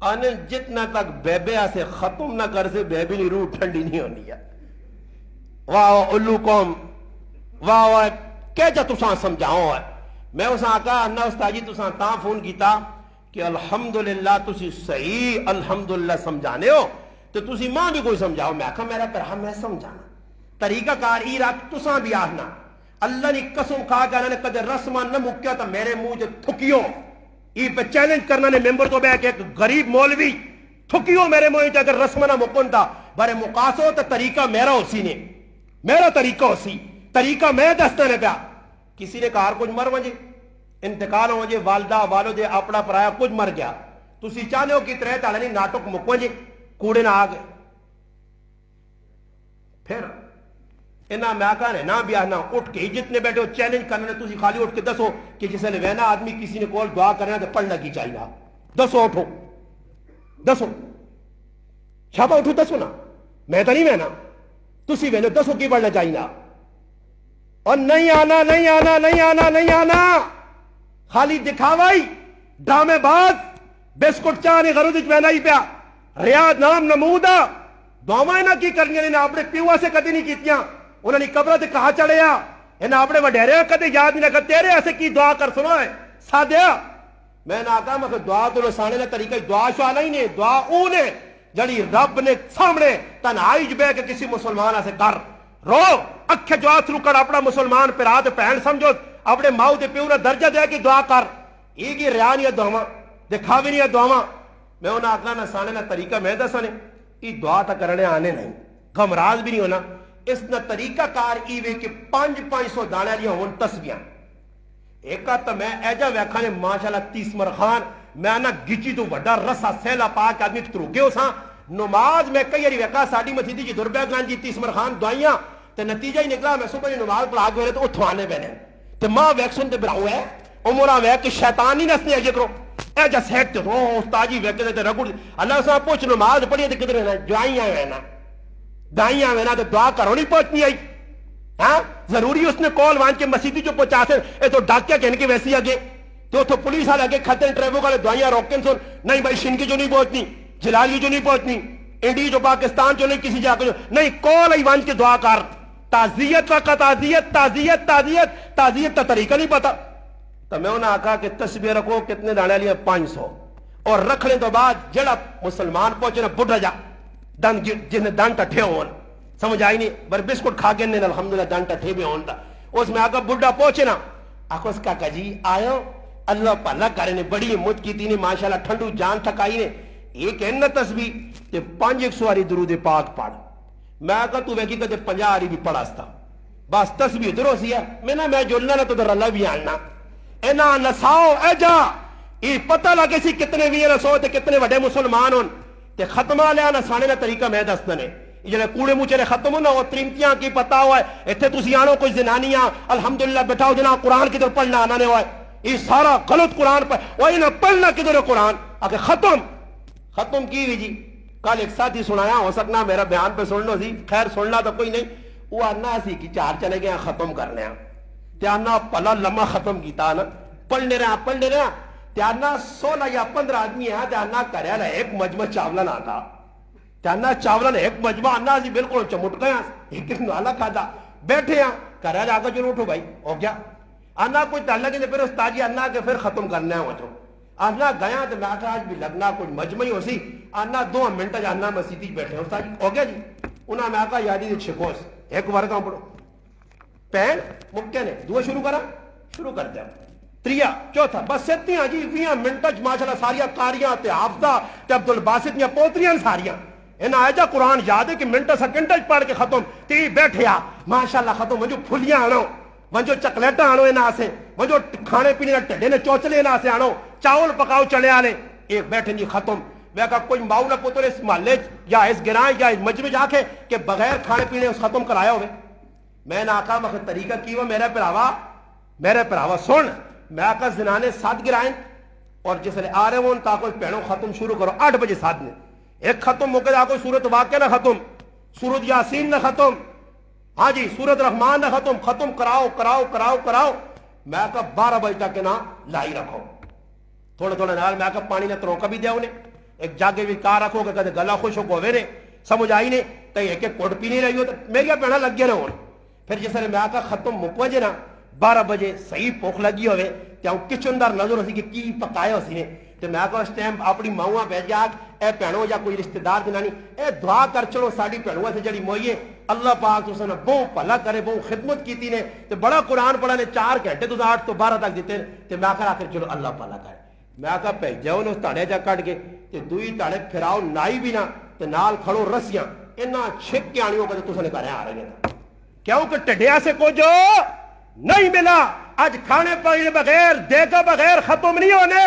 آنے جتنا تک بیبے سے ختم نہ کر سے بیبی نہیں روح ٹھنڈی نہیں ہونی ہے. واہ الو قوم واہ واہ کہہ جا تساں سمجھاؤ ہے. میں اساں آقا انہا استاد جی تساں تاں فون کیتا کہ الحمدللہ تسی صحیح الحمدللہ سمجھانے ہو تو تسی ماں بھی کوئی سمجھاؤ. میں کہا میرا پرہا میں سمجھانا طریقہ کار ای رکھ تساں بھی آہنا. اللہ نے قسم کھا کہ نے کدے رسمان نہ مکیا تو میرے منہ جو تھکیو ای پہ چیلنج کرنا نے ممبر تو بے کہ ایک غریب مولوی تھکیو میرے منہ جو اگر رسمان نہ مکن تھا بارے مقاسو تو طریقہ میرا اسی نے میرا طریقہ اسی طریقہ میں دستے نے پیا. کسی نے کہا کچھ مر مجھے انتقال ہو جے والدہ والد اپنا پرایا کچھ مر گیا تسی چاہنے ہو کہ ترے تالے نہیں ناٹک مکو جے کوڑے نہ آ گئے. پھر انہاں میں آقا نے نہ بھی آنا اٹھ کے جتنے بیٹھے ہو چیلنج کرنے تسی خالی اٹھ کے دسو کہ جسے نے وینا آدمی کسی نے کول دعا کرنا تو پڑھنا کی چاہیے. دسو اٹھو دسو شابہ اٹھو دسو نا میں تو نہیں وینا تسی وینے دسو کی پڑھنا چاہیے. اور نہیں آنا نہیں آنا نہیں آنا نہیں آنا خالی دکھاوائی ڈرامے باز بسکٹ چاہنے غرود وینا ہی پیا ریاض نام نمودہ دعوائیں نہ کی کرنی انہیں اپنے پیوا سے کدی نہیں کیتیاں. انہوں نے قبرہ سے کہا چڑھیا انہیں اپنے وڈیرے کدی یاد نہیں لگا تیرے ایسے کی دعا کر سنو ہے سادیا. میں نے آقا میں دعا تو لسانے کا طریقہ دعا شوالا ہی نہیں دعا اونے جڑی رب نے سامنے تنہائی جبے کہ کسی مسلمان ایسے کر رو اکھے جو آت رکڑ اپنا مسلمان پر آدھ پہن سمجھو اپنے ماؤ دے پیو نے درجہ دے کی دعا کر یہ کی ریانی دعا دکھاوی نہیں دعا. میں انہیں آقا نہ سانے کا طریقہ میں دسانے یہ دعا تا کرنے آنے نہیں غمراز بھی نہیں ہونا. اس نہ طریقہ کار ایوے کہ 500 دانے لیا ہون تسبیاں ایک تو میں ایجا ویکھا نے ماشاءاللہ 30 مرخان میں نہ گچی تو وڈا رسا سیلا پاک آدمی تروگے ہو ساں نماز میں کئی یاری ویکھا ساڑی مسیدی جی دربے گان جی 30 مرخان دعائیاں تے نتیجہ ہی نکلا میں صبح نماز پڑھا گئے تو اتھوانے بہنے تے ماں ویکسن تے براؤ ہے عمرہ ویک کہ شیطان نہیں نسنے اجے کرو اے جا سیکھ تے رو استاجی ویکے تے رگڑ اللہ صاحب پوچھ نماز پڑھیے تے کدھر ہے دعائیاں ہیں نا دائیاں میں نا تو دعا کرو نہیں پہنچنی آئی. ہاں ضروری اس نے کال وان کے مسیدی جو پہنچا سے اے تو ڈاکیا کہنے کے ویسی آگے تو پولیس والے آگے کھتے ٹریفک والے دعائیاں روکن سن نہیں بھائی شنکی جو نہیں پہنچنی جلالی جو نہیں پہنچنی انڈی جو پاکستان جو نہیں کسی جا کے نہیں کال آئی وان کے دعا کر تعزیت وقت تعزیت تعزیت تعزیت تعزیت کا طریقہ نہیں پتا. تو میں انہیں آقا کہ تسبیح رکھو کتنے دانے لیا 500 اور رکھنے تو بعد جڑا مسلمان پہنچے نا بڑھا جا دن جن دن ٹھے ہون سمجھ آئی نہیں بر بسکٹ کھا کے نہیں الحمدللہ دن ٹھے بھی ہون دا اس میں آقا بڑھا پہنچے نا آقا اس کا جی آئے اللہ پالا کرے نے بڑی ہمت کی تھی نے ماشاءاللہ ٹھنڈو جان تھکائی نے ایک ہے نا تسبیح تے 500 درود پاک پڑھ. میں آقا تو ویکی کدے 50 بھی پڑھا ستا بس تسبیح درو سی ہے میں جولنا نا تو در اللہ بھی آنا اینا نساؤ اے جا یہ پتہ لگے سی کتنے بھی نسو تے کتنے وڈے مسلمان ہون تے ختمہ لیا نا سانے نا طریقہ میں دستنے یہ جنہیں کوڑے موچے ختم ہونا وہ تریمتیاں کی پتا ہوا ہے اتھے تسی آنو کوئی زنانیاں الحمدللہ بیٹھاؤ جنہاں قرآن کی در پڑھنا آنا نے ہوا ہے یہ سارا غلط قرآن پر وہ انہیں پڑھنا کی در قرآن آکے ختم کی بھی جی. کل ایک ساتھ ہی سنایا ہو سکنا میرا بیان پہ سننا سی خیر سننا تو کوئی نہیں وہ آنا سی کہ 4 چلے گئے ختم کرنے ہیں تے آنا پلا لمحہ ختم کیتا نا پڑھنے رہا تے آنا 16 یا 15 آدمی ہیں تے آنا کریا نا ایک مجمع چاولن آتا تے آنا چاولن ایک مجمع آنا سی بالکل چمٹ گیا ایک نالا کھاتا بیٹھے ہیں کریا جا کے چلو اٹھو بھائی ہو گیا آنا کوئی تعلق نہیں پھر استاد جی آنا کہ پھر ختم کرنا ہے وچو آنا گیا تو میں آج بھی لگنا کچھ مجمع ہی ہو سی آنا 2 منٹ جانا مسیدی بیٹھے استاد جی ہو گیا جی انہاں میں آقا یادی دے چھکوس ایک ورگاں پڑھو پین مکے نے دو شروع کر دیا 3 چوتھا بس ستیاں جی 20 منٹ ماشاءاللہ ساریاں کاریاں تے حافظہ تے عبدالباسط نے پوتریاں ساریاں انہاں آجا قرآن یاد ہے کہ منٹ سیکنڈ پڑھ کے ختم تی بیٹھیا ماشاءاللہ ختم وجو پھلیاں آنو وجو چکلیٹاں آنو انہاں سے وجو کھانے پینے کا ٹڈے نے چوچلے انہاں سے آنو چاول پکاؤ چلے آنے ایک بیٹھے جی ختم میں کہا کوئی ماؤ نہ پتر اس محلے یا اس گرائیں یا اس مجمع جا کے کہ بغیر کھانے پینے اس ختم کرایا ہوئے. میں نے آقا مخت طریقہ کی وہ میرے پراوا سن میں آقا زنانے 7 گرائیں اور جس لئے آ رہے ہوں تاکہ پہنوں ختم شروع کرو 8 بجے 7 نے ایک ختم موقع جا کوئی سورت واقعہ نہ ختم سورت یاسین نہ ختم ہاں جی سورت رحمان نہ ختم کراؤ میں کہا 12 بجے تک نہ لائی رکھو تھوڑا نال میں کہا پانی نہ تروکا بھی دیا انہیں ایک جاگے بھی کار رکھو کہ کدے گلا خوش ہو کو نے سمجھ آئی نے کہیں ایک ایک کوٹ پی نہیں رہی ہو تو میری پیڑا لگ گیا رہا پھر جس نے میں آقا ختم مکوجے نا 12 بجے صحیح بھوک لگی ہوئے تے ہوں کچن دار نظر ہوسی کہ کی پکایا ہوسی نے تے میں آقا اس ٹائم اپنی ماؤں بھیج جا اے بہنوں یا کوئی رشتہ دار جنانی اے دعا کر چلو ساڈی بہنوں سے جڑی موئیے اللہ پاک تو نے بہت بھلا کرے بہت خدمت کیتی نے تے بڑا قرآن پڑھا نے 4 گھنٹے تو 8 تو 12 تک دیتے تے میں آقا آخر چلو اللہ بھلا کرے میں آقا بھیجاؤ نے اس تاڑے جا کٹ کے تے دوئی تاڑے پھراؤ نائی بھی نہ تے نال کھڑو رسیاں انہاں چھک کے آنیوں کا تو نے کرے آ رہے ہیں کیوں کہ ٹڈیا سے کو جو نہیں ملا آج کھانے پانے بغیر دیگا بغیر ختم نہیں ہونے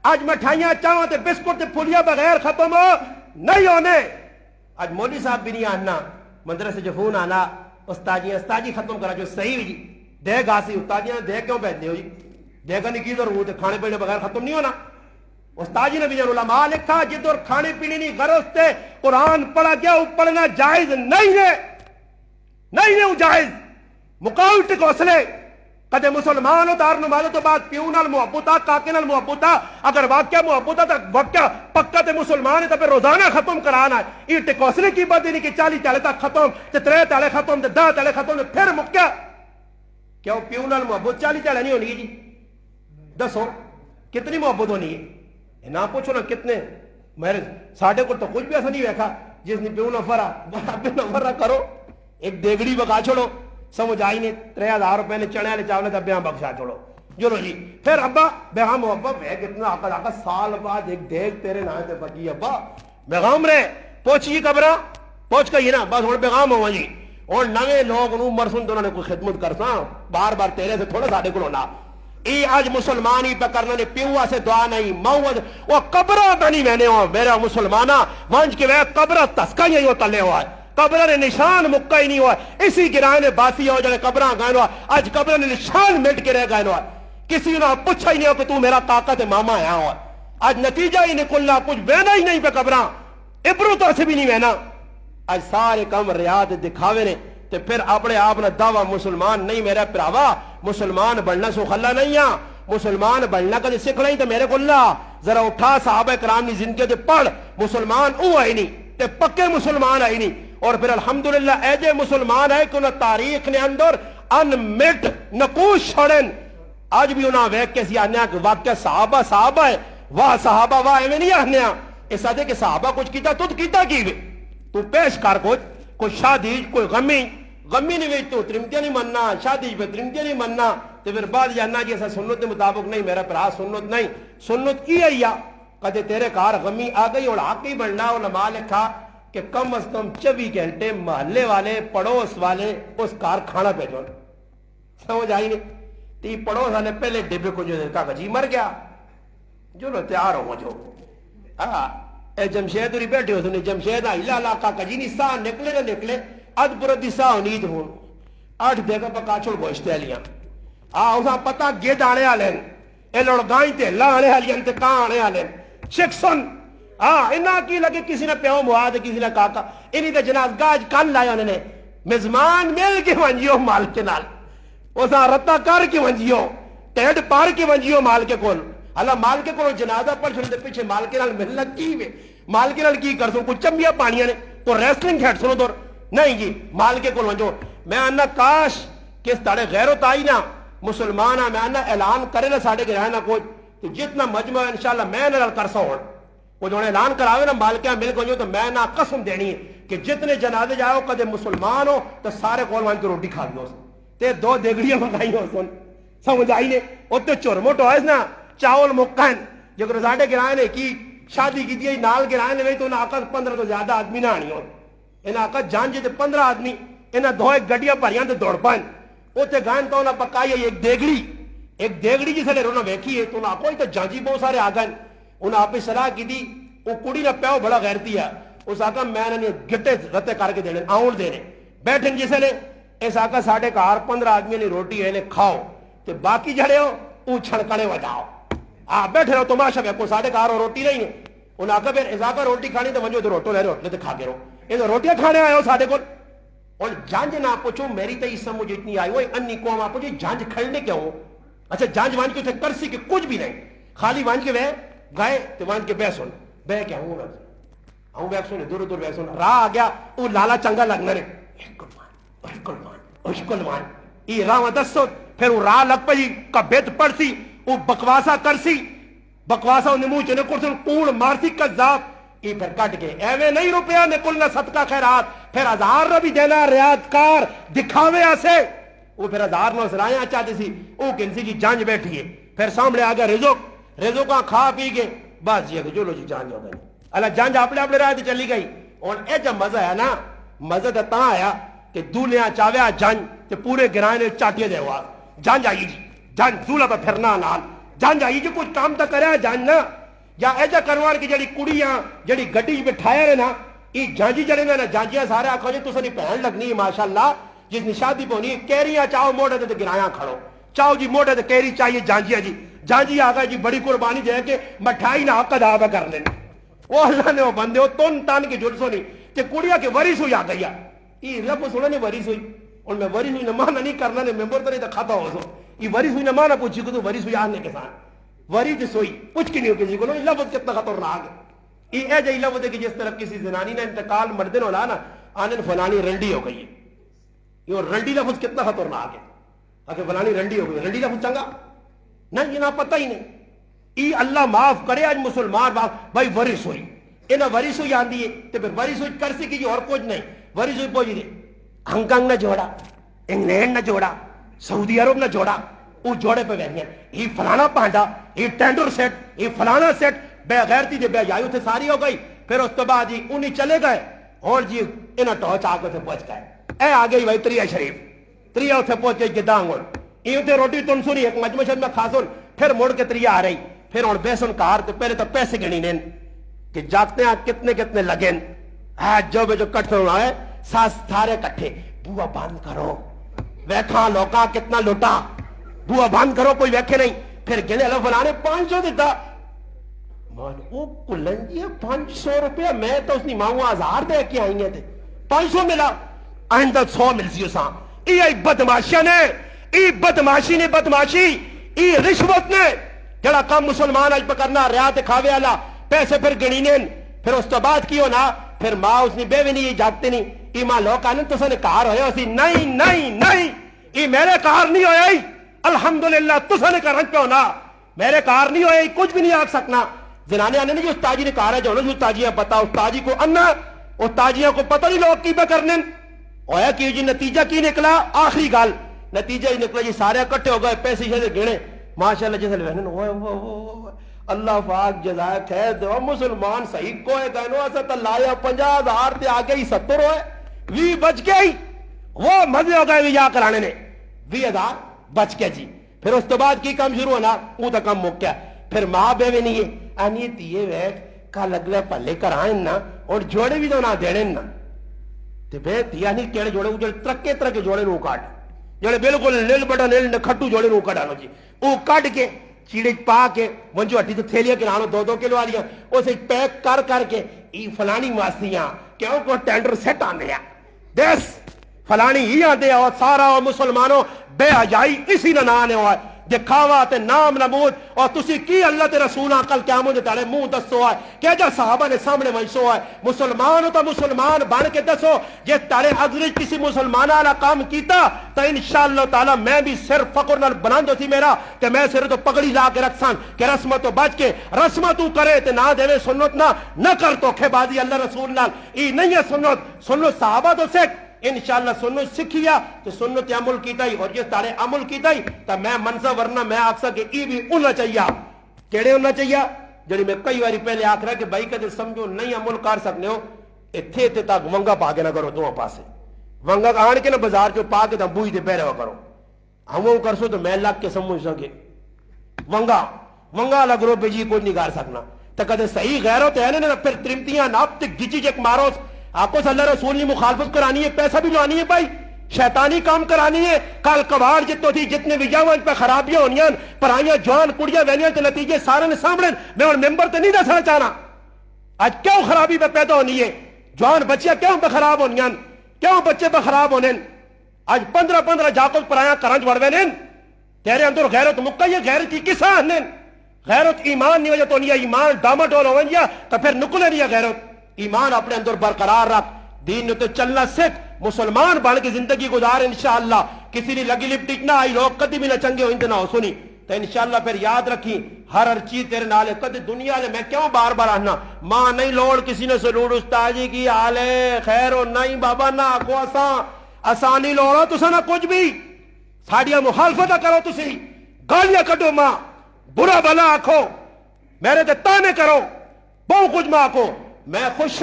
آج مٹھائیاں چاہوں تے بسکٹ تے پھلیاں بغیر ختم ہو نہیں ہونے آج مولوی صاحب بھی نہیں آنا مدرسے جفون آنا استاجی ختم کرا جو صحیح جی دیگ آسی استاجیاں دیگ کیوں بیٹھتے ہو جی دیگا نہیں کی ضرورت ہے کھانے پینے بغیر ختم نہیں ہونا استاجی نے بھی جان علماء لکھا جدھر کھانے پینے نہیں غرض تے قرآن پڑھا گیا پڑھنا جائز نہیں ہے نہیں جائز مقاوم ٹکوسلے کدے مسلمان دار نمازوں تو بعد پیو نال محبت کاکے نال محبت اگر واقعہ محبت تو واقعہ پکا تے مسلمان ہے تو پھر روزانہ ختم کرانا ہے یہ ٹکوسلے کی بات نہیں کہ 40 تالے تک ختم تے 3 تالے ختم تے 10 تالے ختم تے پھر مکیا کیوں پیو نال محبت 40 تالے نہیں ہونی جی دسو کتنی محبت ہونی ہے نہ پوچھو نا کتنے میرے ساڈے کو تو کچھ بھی ایسا نہیں دیکھا جس نے پیو نہ فرا پیو نہ فرا کرو ایک دیگڑی بکا چھوڑو سمجھ آئی نہیں 3000 روپے نے چنے والے چاول کا بیاں بخشا چھوڑو چلو جی پھر ابا بیغام ہو ابا میں کتنا آقا سال بعد ایک دیگ تیرے نام سے بکی ابا بیغام رہے پہنچی قبرہ پہنچ گئی نا بس ہوں بیغام ہوا جی اور نوے لوگ نو مرسن تو انہوں نے کوئی خدمت کرتا بار بار تیرے سے تھوڑا ساڑھے کو ہونا ای آج مسلمان ہی پہ کرنا نے پیوا سے دعا نہیں ماؤں سے وہ قبرہ بنی میں نے ہو میرا مسلمانہ وانج کے وہ قبرہ تسکا ہی ہو تلے ہوا ہے قبرہ نے نشان مکہ ہی نہیں ہوا اسی گرائے نے باسی ہو جانے قبرہ گائن ہوا آج قبرہ نے نشان مٹ کے رہ گائن ہوا کسی نے پوچھا ہی نہیں ہو کہ تو میرا طاقت ماما آیا ہوا آج نتیجہ ہی نکلنا کچھ وینا ہی نہیں پہ قبرہ ابرو تو سے بھی نہیں وینا آج سارے کم ریاض دکھاوے نے تو پھر اپنے آپ نے دعویٰ مسلمان نہیں میرا پراوا مسلمان بڑھنا سو خلا نہیں ہے مسلمان بڑھنا کا سکھ نہیں تو میرے کو اللہ ذرا اٹھا صحابہ کرام نے زندگی دے پڑھ مسلمان او آئی نہیں تے پکے مسلمان آئی نہیں اور پھر الحمدللہ ایجے مسلمان ہے کہ انہیں تاریخ نے اندر انمٹ نقوش چھوڑن آج بھی انہاں ویک کے سی آنے کہ واقعہ صحابہ ہے واہ صحابہ واہ ایویں نہیں آنے اس آدھے کہ صحابہ کچھ کیتا تو کیتا کی تو پیش کر کوئی شادی کوئی غمی نہیں ویچ تو ترمتیاں نہیں مننا شادی پہ ترمتیاں نہیں مننا تو پھر بعد جاننا کہ ایسا سنت مطابق نہیں میرا پرا سنت نہیں سنت کی ہے یا کدے تیرے کار غمی آ گئی اور حق ہی بڑھنا علماء لکھا کہ کم از کم 24 گھنٹے محلے والے پڑوس والے اس کار کھانا بھیجو سمجھ آئی نہیں تی پڑوس والے پہلے ڈبے کو جو دیتا کہ جی مر گیا جو لو تیار ہو جو اے جمشید ہوئی بیٹھے ہو سنی جمشید آئیلا علاقہ کا جی نہیں ساہ نکلے نہ نکلے اد پردی ساہ ہونید ہون 8 دیکھا پکا چھوڑ گوشتے لیاں اساں پتہ گید آنے آلین اے لڑگائیں تے اللہ آنے آلین تے کہاں آنے آلین شکسن انہاں کی لگے کسی نے پیوں مواد کسی نے کاکا انہی دے جناز گاج کل لائے انہوں نے مزمان مل کے ونجیو مال کے نال اساں رتا کر کے ونجیو ٹیڈ پار کے ونجیو مال کے کول اللہ مال کے کول جنازہ پر چھوڑے دے پیچھے مال کے نال ملنا کی وے مال کے نال کی کر سو کوئی چمبیا پانیاں نے کوئی ریسلنگ کھیٹ سنو دور نہیں جی مال کے کول ونجو میں انہا کاش کس تاڑے غیرت آئی نا مسلمان میں انہا اعلان کرے نا ساڑے گرائے نا کوئی تو جتنا مجمع ہے انشاءاللہ میں نہ کر سا ہوں کوئی جو اعلان کراوے نا مالکیاں مل کو تو میں نہ قسم دینی ہے کہ جتنے جنازے جاؤ کدے مسلمان ہو تو سارے کول وہاں کی روٹی کھا گئے تے 2 دیگڑیاں منگائی ہو سن سمجھ آئی نے وہ تو چورموٹ ہوئے نا چاول مکین جو کہ رزاڈے گرائے نے کی شادی کی دی نال گرائے نے تو انہاں آقا 15 تو زیادہ آدمی نہ آنی ہو انہاں آقا جان جی 15 آدمی انہاں 2 گڈیاں بھریاں تے دوڑ پائیں اوتے گائن تو انہاں پکائی ایک دیگڑی جسے نے رونا ویکھی ہے تو انہاں کوئی تو جانجی بہت سارے آ گئے انہاں آپ صلاح کی دی وہ کڑی نہ پیو بڑا غیرتی ہے اس آقا میں نے گٹے رتے کر کے دینے آؤن دینے بیٹھیں جسے نے اس آقا ساڑھے کار 15 آدمی نے روٹی ہے کھاؤ تو باقی جڑے ہو وہ چھڑکنے وجاؤ بیٹھے رہو تماشا میں کوئی ساڑھے کار روٹی نہیں ہے انہوں آقا پھر اس آقا روٹی کھانی تو ونجو تو روٹو لے رہے ہوٹلے تو کھا کے رہو یہ تو روٹیاں کھانے آئے ہو ساڑھے کو اور جانج نہ پوچھو میری تو اس سمجھ اتنی آئی وہ انی قوم آپ پوچھو جانج کھڑنے کیا ہو اچھا جانج وانج کے اتنے کرسی کے کچھ بھی نہیں خالی وانج کے وہ گئے تو وانج کے بیس ہون بہ کے آؤں بیک سونے دور دور بیک سونا راہ آ گیا وہ لالا چنگا لگنا نے کلمان ای راہ دسو پھر وہ راہ لگ پئی کا بیت پڑ سی وہ بکواسا کر سی بکواسا انہیں منہ چنے کرسن کوڑ مار سی کذاب ای پھر کٹ گئے ایویں نہیں روپیہ نے کلنا صدقہ خیرات پھر 1000 روپی دینا ریاض دکھاوے آسے وہ پھر 1000 نو سرائیاں چاہتے سی وہ کنسی کی جانج بیٹھی ہے پھر سامنے آ گیا رزق کھا پی کے بس یہ کہ جو لو جی جانج ہو گئی اللہ جانج اپنے رائے چلی گئی اور اے جب مزہ ہے نا مزہ تو تاں آیا کہ دولیا چاویا جانج تے پورے گرائے نے چاٹیے دے ہوا جانج آئی جی جانج دولا تو پھرنا نال جانج آئی جی کچھ کام تو کریا جانج نا یا ایجا کروان کی جڑی کڑیاں جڑی گڈی بٹھایا رہے نا ای جانجی جڑے نا جانجیاں سارے آکھو جی تسانی پہن لگنی ماشاءاللہ جس نے شادی پونی کیریاں چاہو موڑے تے گرایاں کھڑو چاہو جی موڑے تے کیری چاہیے جانجیاں جی جانجی آگا جی بڑی قربانی دے کے مٹھائی نہ حق ادا کر لیں وہ اللہ نے وہ بندے ہو تن تان کے جلسوں نہیں تے کڑیا کے وریس ہوئی آ گئی ای لفظ سنا نہیں وریس ہوئی اور میں وریس ہوئی نہ مانا نہیں کرنا نے ممبر تو نہیں تو کھاتا ہو سو ای وریس ہوئی نہ مانا پوچھی کو تو وریس ہوئی آنے کے ساتھ وریس سوئی پوچھ کی نہیں ہو کسی کو نہیں لفظ کتنا خطرناک ہے ای اے جائی لفظ ہے کہ جس طرح کسی زنانی نے انتقال مردن ہو لانا آنے فلانی رنڈی ہو گئی ہے یہ رنڈی لفظ کتنا خطرناک ہے اگر فلانی رنڈی ہو گئی رنڈی لفظ چنگا نہیں یہ نہ پتہ ہی نہیں ای اللہ معاف کرے آج مسلمان بھائی ورث ہوئی انہیں ورث ہوئی آندھی ہے تو پھر ورث ہوئی کر سکی اور کچھ نہیں ورث ہوئی پہنچی دے ہانگ کانگ نہ جوڑا انگلینڈ نہ جوڑا سعودی عرب نہ جوڑا وہ جوڑے پہ بہن یہ فلانا پانڈا یہ ٹینڈر سیٹ یہ فلانا سیٹ بے غیرتی دے بے جائیو تھے ساری ہو گئی پھر اس تو بعد جی انہیں چلے گئے اور جی انہیں ٹوچ آگے تھے پہنچ گئے اے آگے ہی بھائی تریہ شریف تریہ اتھے پہنچ گئی گدانگل یہ تے روٹی تن سنی ایک مجمشد میں کھاسن پھر مڑ کے تریہ آ رہی پھر اور بیسن کار تے پہلے تو پیسے گنی نین کہ جاتے ہیں کتنے کتنے لگن جو بے جو کٹ ہونا ہے ساس تھارے کٹھے بوا بند کرو ویکھاں لوکا کتنا لوٹا بوا بند کرو کوئی ویکھے نہیں پھر گنے اللہ فلانے 500 دیتا مان او کلنجی 500 روپیہ میں تو اس نے مانگو 1000 دے کے آئیں گے تھے 500 ملا آئندہ 100 مل سی اساں ای بدماشی نے ای بدماشی نے بدماشی ای رشوت نے جڑا کام مسلمان آج پکرنا ریا دکھاوے والا پیسے پھر گنینین پھر اس تو بعد کیوں نا پھر ماں اس نے بیوی نہیں جاگتے نہیں ای ماں لوگ آنے تو سنے کار ہوئے اسی نہیں نہیں نہیں ای میرے کار نہیں ہوئے الحمدللہ تو سنے کا رنج پہ ہونا میرے کار نہیں ہوئے کچھ بھی نہیں آگ سکنا زنانے آنے نہیں جو استاجی نے کار ہے جو انہوں استاجیاں پتا استاجی کو انا استاجیاں کو پتہ نہیں لوگ کی پہ کرنے ہویا کہ جی نتیجہ کی نکلا آخری گال نتیجہ ہی نکلا جی سارے اکٹھے ہو گئے پیسے سے گنے ماشاءاللہ جیسے لہنن ہوئے اللہ پاک جزائے خیر دو مسلمان صحیح کوئے گئنو ایسا تا لایا 50,000 تے آگے ہی 70 ہوئے 20 بچ گئی وہ مزے ہو گئے یا کرانے نے 20,000 بچ گئے جی پھر اس تو بعد کی کام شروع ہونا وہ تا کم مک گیا پھر ماں بے بھی نہیں ہے آنی تیئے ویٹ کا لگلے پلے کرائیں نا اور جوڑے بھی تو نہ دینے نا تے بے تیئے نہیں کیڑے جوڑے وہ ترکے ترکے جوڑے نو کاٹ جوڑے بالکل لیل بڑا لیل کھٹو جوڑے نو کاٹانو جی وہ کاٹ کے چیڑے پا کے ونجو ہٹی تو تھیلیا کے نانو 2-2 کلو آ رہی ہیں اسے پیک کر کے ای فلانی ماسیاں کیوں کو ٹینڈر سیٹ آنے ہیں دیس فلانی ہی آنے اور سارا مسلمانوں بے حجائی اسی نہ آنے ہوئے دکھاوا تے نام نمود اور تسی کی اللہ تے رسول کل قیامت دے تارے منہ دسو ہے کہ جا صحابہ نے سامنے منشو ہے مسلمان ہو تو مسلمان بن کے دسو جے تارے اگلی کسی مسلمان والا کام کیتا تو انشاءاللہ تعالی میں بھی سر فقر نال بلند ہوتی میرا کہ میں سر تو پگڑی لا کے رکھسان کہ رسمت تو بچ کے رسمت تو کرے تے نہ دے سنت نہ کر تو کھبازی اللہ رسول نال ای نہیں ہے سنت صحابہ تو سیکھ انشاءاللہ سنت سکھیا تو سنت عمل کیتا ہی اور جس تارے عمل کیتا ہی تو میں منصب ورنہ میں آکھ سکے ای بھی انہا چاہیے کیڑے انہا چاہیے جڑی میں کئی واری پہلے آکھ رہا کہ بھائی کدے سمجھو نہیں عمل کر سکنے ہو اتھے تے تاک ونگا پا کے نہ کرو دو پاسے ونگا آن کے نہ بازار جو پا کے تا بوئی دے پہرے ہو کرو ہم وہ کرسو تو میں لگ کے سمجھ سکے ونگا لگ رو پہ جی کوئی نہیں کر سکنا تو کدے صحیح غیرت ہے نا پھر ترمتیاں ناپ تک گچی جک مارو آپ کو صلی اللہ رسول نے مخالفت کرانی ہے پیسہ بھی لانی ہے بھائی شیطانی کام کرانی ہے کال کباڑ جتو تھی جتنے بھی جاوان پہ خرابیاں ہونیاں پرائیاں جوان کڑیاں وینیاں تے نتیجے سارے نے سامنے میں اور ممبر تے نہیں دسنا چاہنا آج کیوں خرابی پہ پیدا ہونی ہے جوان بچیاں کیوں پہ خراب ہونیاں کیوں بچے پہ خراب ہونے آج 15 جاکت پرائیاں کرانچ وڑوے نین تیرے اندر غیرت مکہ یہ غیرت کی کسا ہنن غیرت ایمان نہیں وجہ تو نہیں ایمان ڈاماڈول ہو گیا تو پھر نکلے نہیں غیرت ایمان اپنے اندر برقرار رکھ دین نے تو چلنا سکھ مسلمان بن کے زندگی گزار انشاءاللہ کسی نے لگی لپٹی نہ آئی لوگ کدی بھی نہ چنگے ہو نہ ہو سنی تو انشاءاللہ پھر یاد رکھی ہر چیز تیرے نال ہے کدی دنیا لے میں کیوں بار بار آنا ماں نہیں لوڑ کسی نے سلوڑ استاد جی کی حال ہے خیر ہو نہیں بابا نہ آکو اساں نہیں لوڑو تسا نہ کچھ بھی ساڑیاں مخالفت کرو تسی گالیاں کٹو ماں برا بلا آکھو میرے تے تانے کرو بہت کچھ ماں آکھو میں خوش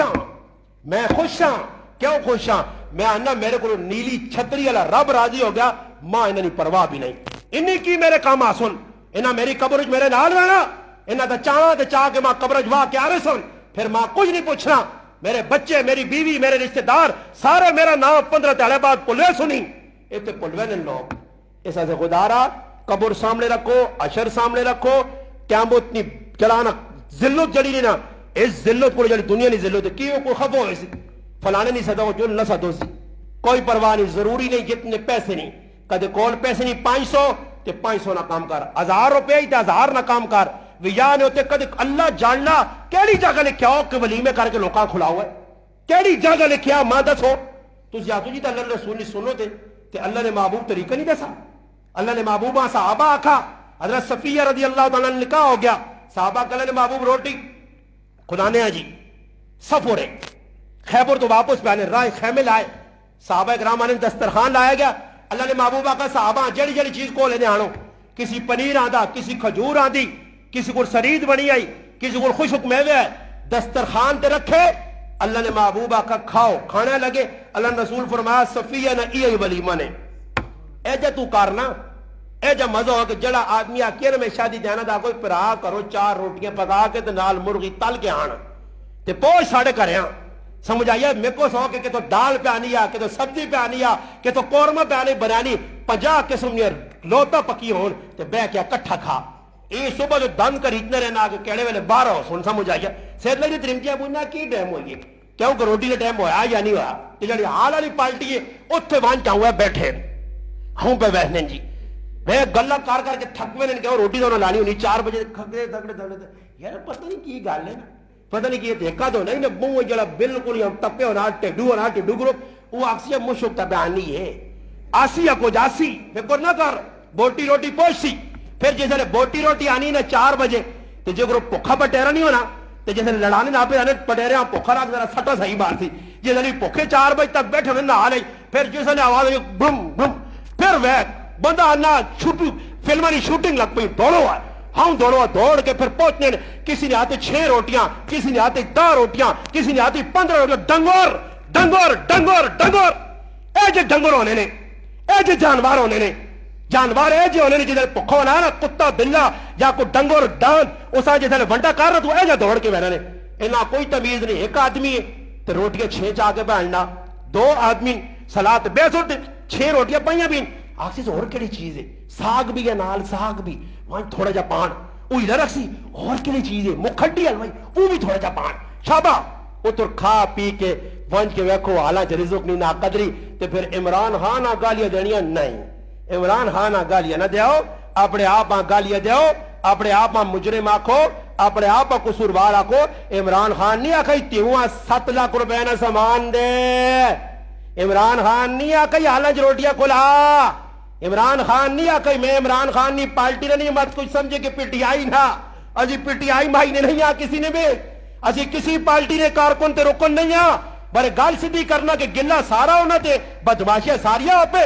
ہاں کیوں خوش ہاں میں آنا میرے کو نیلی چھتری والا رب راضی ہو گیا ماں انہیں پرواہ بھی نہیں انہیں کی میرے کام آسن انہیں میری قبر میرے نال رہنا انہیں دا چاہاں دے چاہ کے ماں قبر واہ کے آرے سن پھر ماں کچھ نہیں پوچھنا میرے بچے میری بیوی میرے رشتہ دار سارے میرا نام 15 تیالے بعد پلوے سنی ایتے پلوے نے لوگ اس سے خدا رہا قبر سامنے رکھو عشر سامنے رکھو قیامت اتنی چلانا ذلت جڑی نہیں نا اس ذلت کو جڑی دنیا نہیں ذلت ہے کیوں کوئی خبر ہوئے سی فلانے نہیں صدو جو نہ صدو سی کوئی پرواہ نہیں ضروری نہیں جتنے پیسے نہیں کدے کول پیسے نہیں 500 تے 500 نہ کام کر 1000 روپے ہی تے 1000 نہ کام کر ویا نے ہوتے کدے اللہ جاننا کیڑی جگہ لکھیا ہو کہ ولیمے کر کے لوکاں کھلاؤ ہے کیڑی جگہ لکھیا ماں دسو تسی آتو جی تے اللہ نے رسول سنو تے اللہ نے محبوب طریقہ نہیں دسا اللہ نے محبوبہ صحابہ آکھا حضرت صفیہ رضی اللہ تعالیٰ نے نکاح ہو گیا صحابہ کہ اللہ نے محبوب روٹی خدا نے جی سفورے خیبر تو واپس پہ آنے رائے خیمے لائے صحابہ اکرام آنے دسترخوان لایا گیا اللہ نے محبوبہ کا صحابہ جڑی جڑی چیز کو لینے آنو کسی پنیر آندا کسی کھجور آندی کسی کو سرید بنی آئی کسی کو خوشک میوے ہے دسترخوان تے رکھے اللہ نے محبوبہ کا کھاؤ کھانے لگے اللہ نے رسول فرمایا صفیہ نہ ای ولیمہ نے اے جا تو کارنا اے جا مزہ ہو کہ جڑا آدمی آکیر میں شادی دینا دا کوئی پرا کرو 4 روٹیاں پکا کے نال مرغی تل کے آنا تے پوچھ ساڑے کرے ہاں سمجھ آئیے میں کو سو کہ تو دال پہ آنی کہ تو سبزی پہ آنی کہ تو قورمہ پہ آنی بنانی 50 قسم نے لوتا پکی ہون تے بے کیا کٹھا کھا یہ صبح جو دن کر اتنے رہنا کہ کیڑے ویلے 12 سن سمجھ آئیے سید لگی ترمجیہ پوچھنا کی ٹائم ہوئی ہے کیوں کہ روٹی نے ٹائم ہویا یا نہیں ہوا کہ جڑی حال والی پالٹی ہے اتھے وہاں چاہوں ہے بیٹھے ہوں پہ بیٹھنے جی میں گلہ کار کر کے تھک میں نے کہا روٹی تو نہ لانی ہونی 4 بجے کھگڑے دھگڑے یار پتہ نہیں کی گل ہے نا پتہ نہیں کہ یہ دیکھا تو نہیں نا بوں جڑا بالکل ہم ٹپے ہونا ٹیڈو گروپ وہ اکثر مشک تبانی ہے آسی یا کچھ آسی فکر نہ کر بوٹی روٹی پوچھسی پھر جیسے بوٹی روٹی آنی نا 4 بجے تو جو گروپ پوکھا پٹیرا نہیں ہونا تو جیسے لڑانے نہ پہ آنے پٹیرے ہاں پوکھا رکھ ذرا سٹا صحیح بار تھی جیسے نہیں پوکھے 4 بجے تک بیٹھے ہونے نہ آ رہی پھر جیسے نے آواز ہوئی بھم بھم پھر ویک بندہ آنا فلمانی شوٹنگ لگ پئی دوڑو آئے ہم دوڑ کے پھر پہنچنے کسی نے آتے 6 روٹیاں کسی نے آتے 10 روٹیاں کسی نے آتی 15 روٹیاں ڈنگور اے جے ڈنگر ہونے نے اے جے جانوار ہونے نے جانوار اے جے ہونے نے جدھر پکھا ہونا ہے نا کتا بلا یا کوئی ڈنگر ڈان اسا جدھر ونڈا کر رہا تو اے جے دوڑ کے بہنا نے انہا کوئی تمیز نہیں ایک آدمی ہے تو روٹیاں 6 چاہ کے بہننا 2 آدمی سلات بے سوٹ 6 روٹیاں پائیاں بھی آکسیز اور کیڑی چیز ہے ساگ بھی ہے نال ساگ بھی وہاں تھوڑا جا پان وہ ادھر رکھسی اور کیڑی چیز ہے مکھڈی حلوائی وہ بھی تھوڑا جا پان شابہ وہ تو کھا پی کے ونج کے ویکھو حالانچ رزق نہیں نا قدری تے پھر عمران خان گالیاں دینیاں نہیں عمران خان گالیاں نہ دیو اپنے آپ گالیاں دیو اپنے آپ مجرم آکھو اپنے آپ قصوروار آکھو عمران خان نہیں آکھائی تیوں 7 لاکھ روپے نہ سامان دے عمران خان نہیں آکھائی حالانچ روٹیاں کھلا عمران خان نہیں آکھائی میں عمران خان نہیں پالٹی نے نہیں مت کچھ سمجھے کہ پی ٹی آئی نہ اجی پی ٹی آئی مائی نے نہیں آ کسی نے بھی اسی کسی پارٹی نے کارکن تے رکن نہیں آ بڑے گال سیدھی کرنا کہ گلہ سارا ہونا تے بدماشیاں ساریاں آپ پہ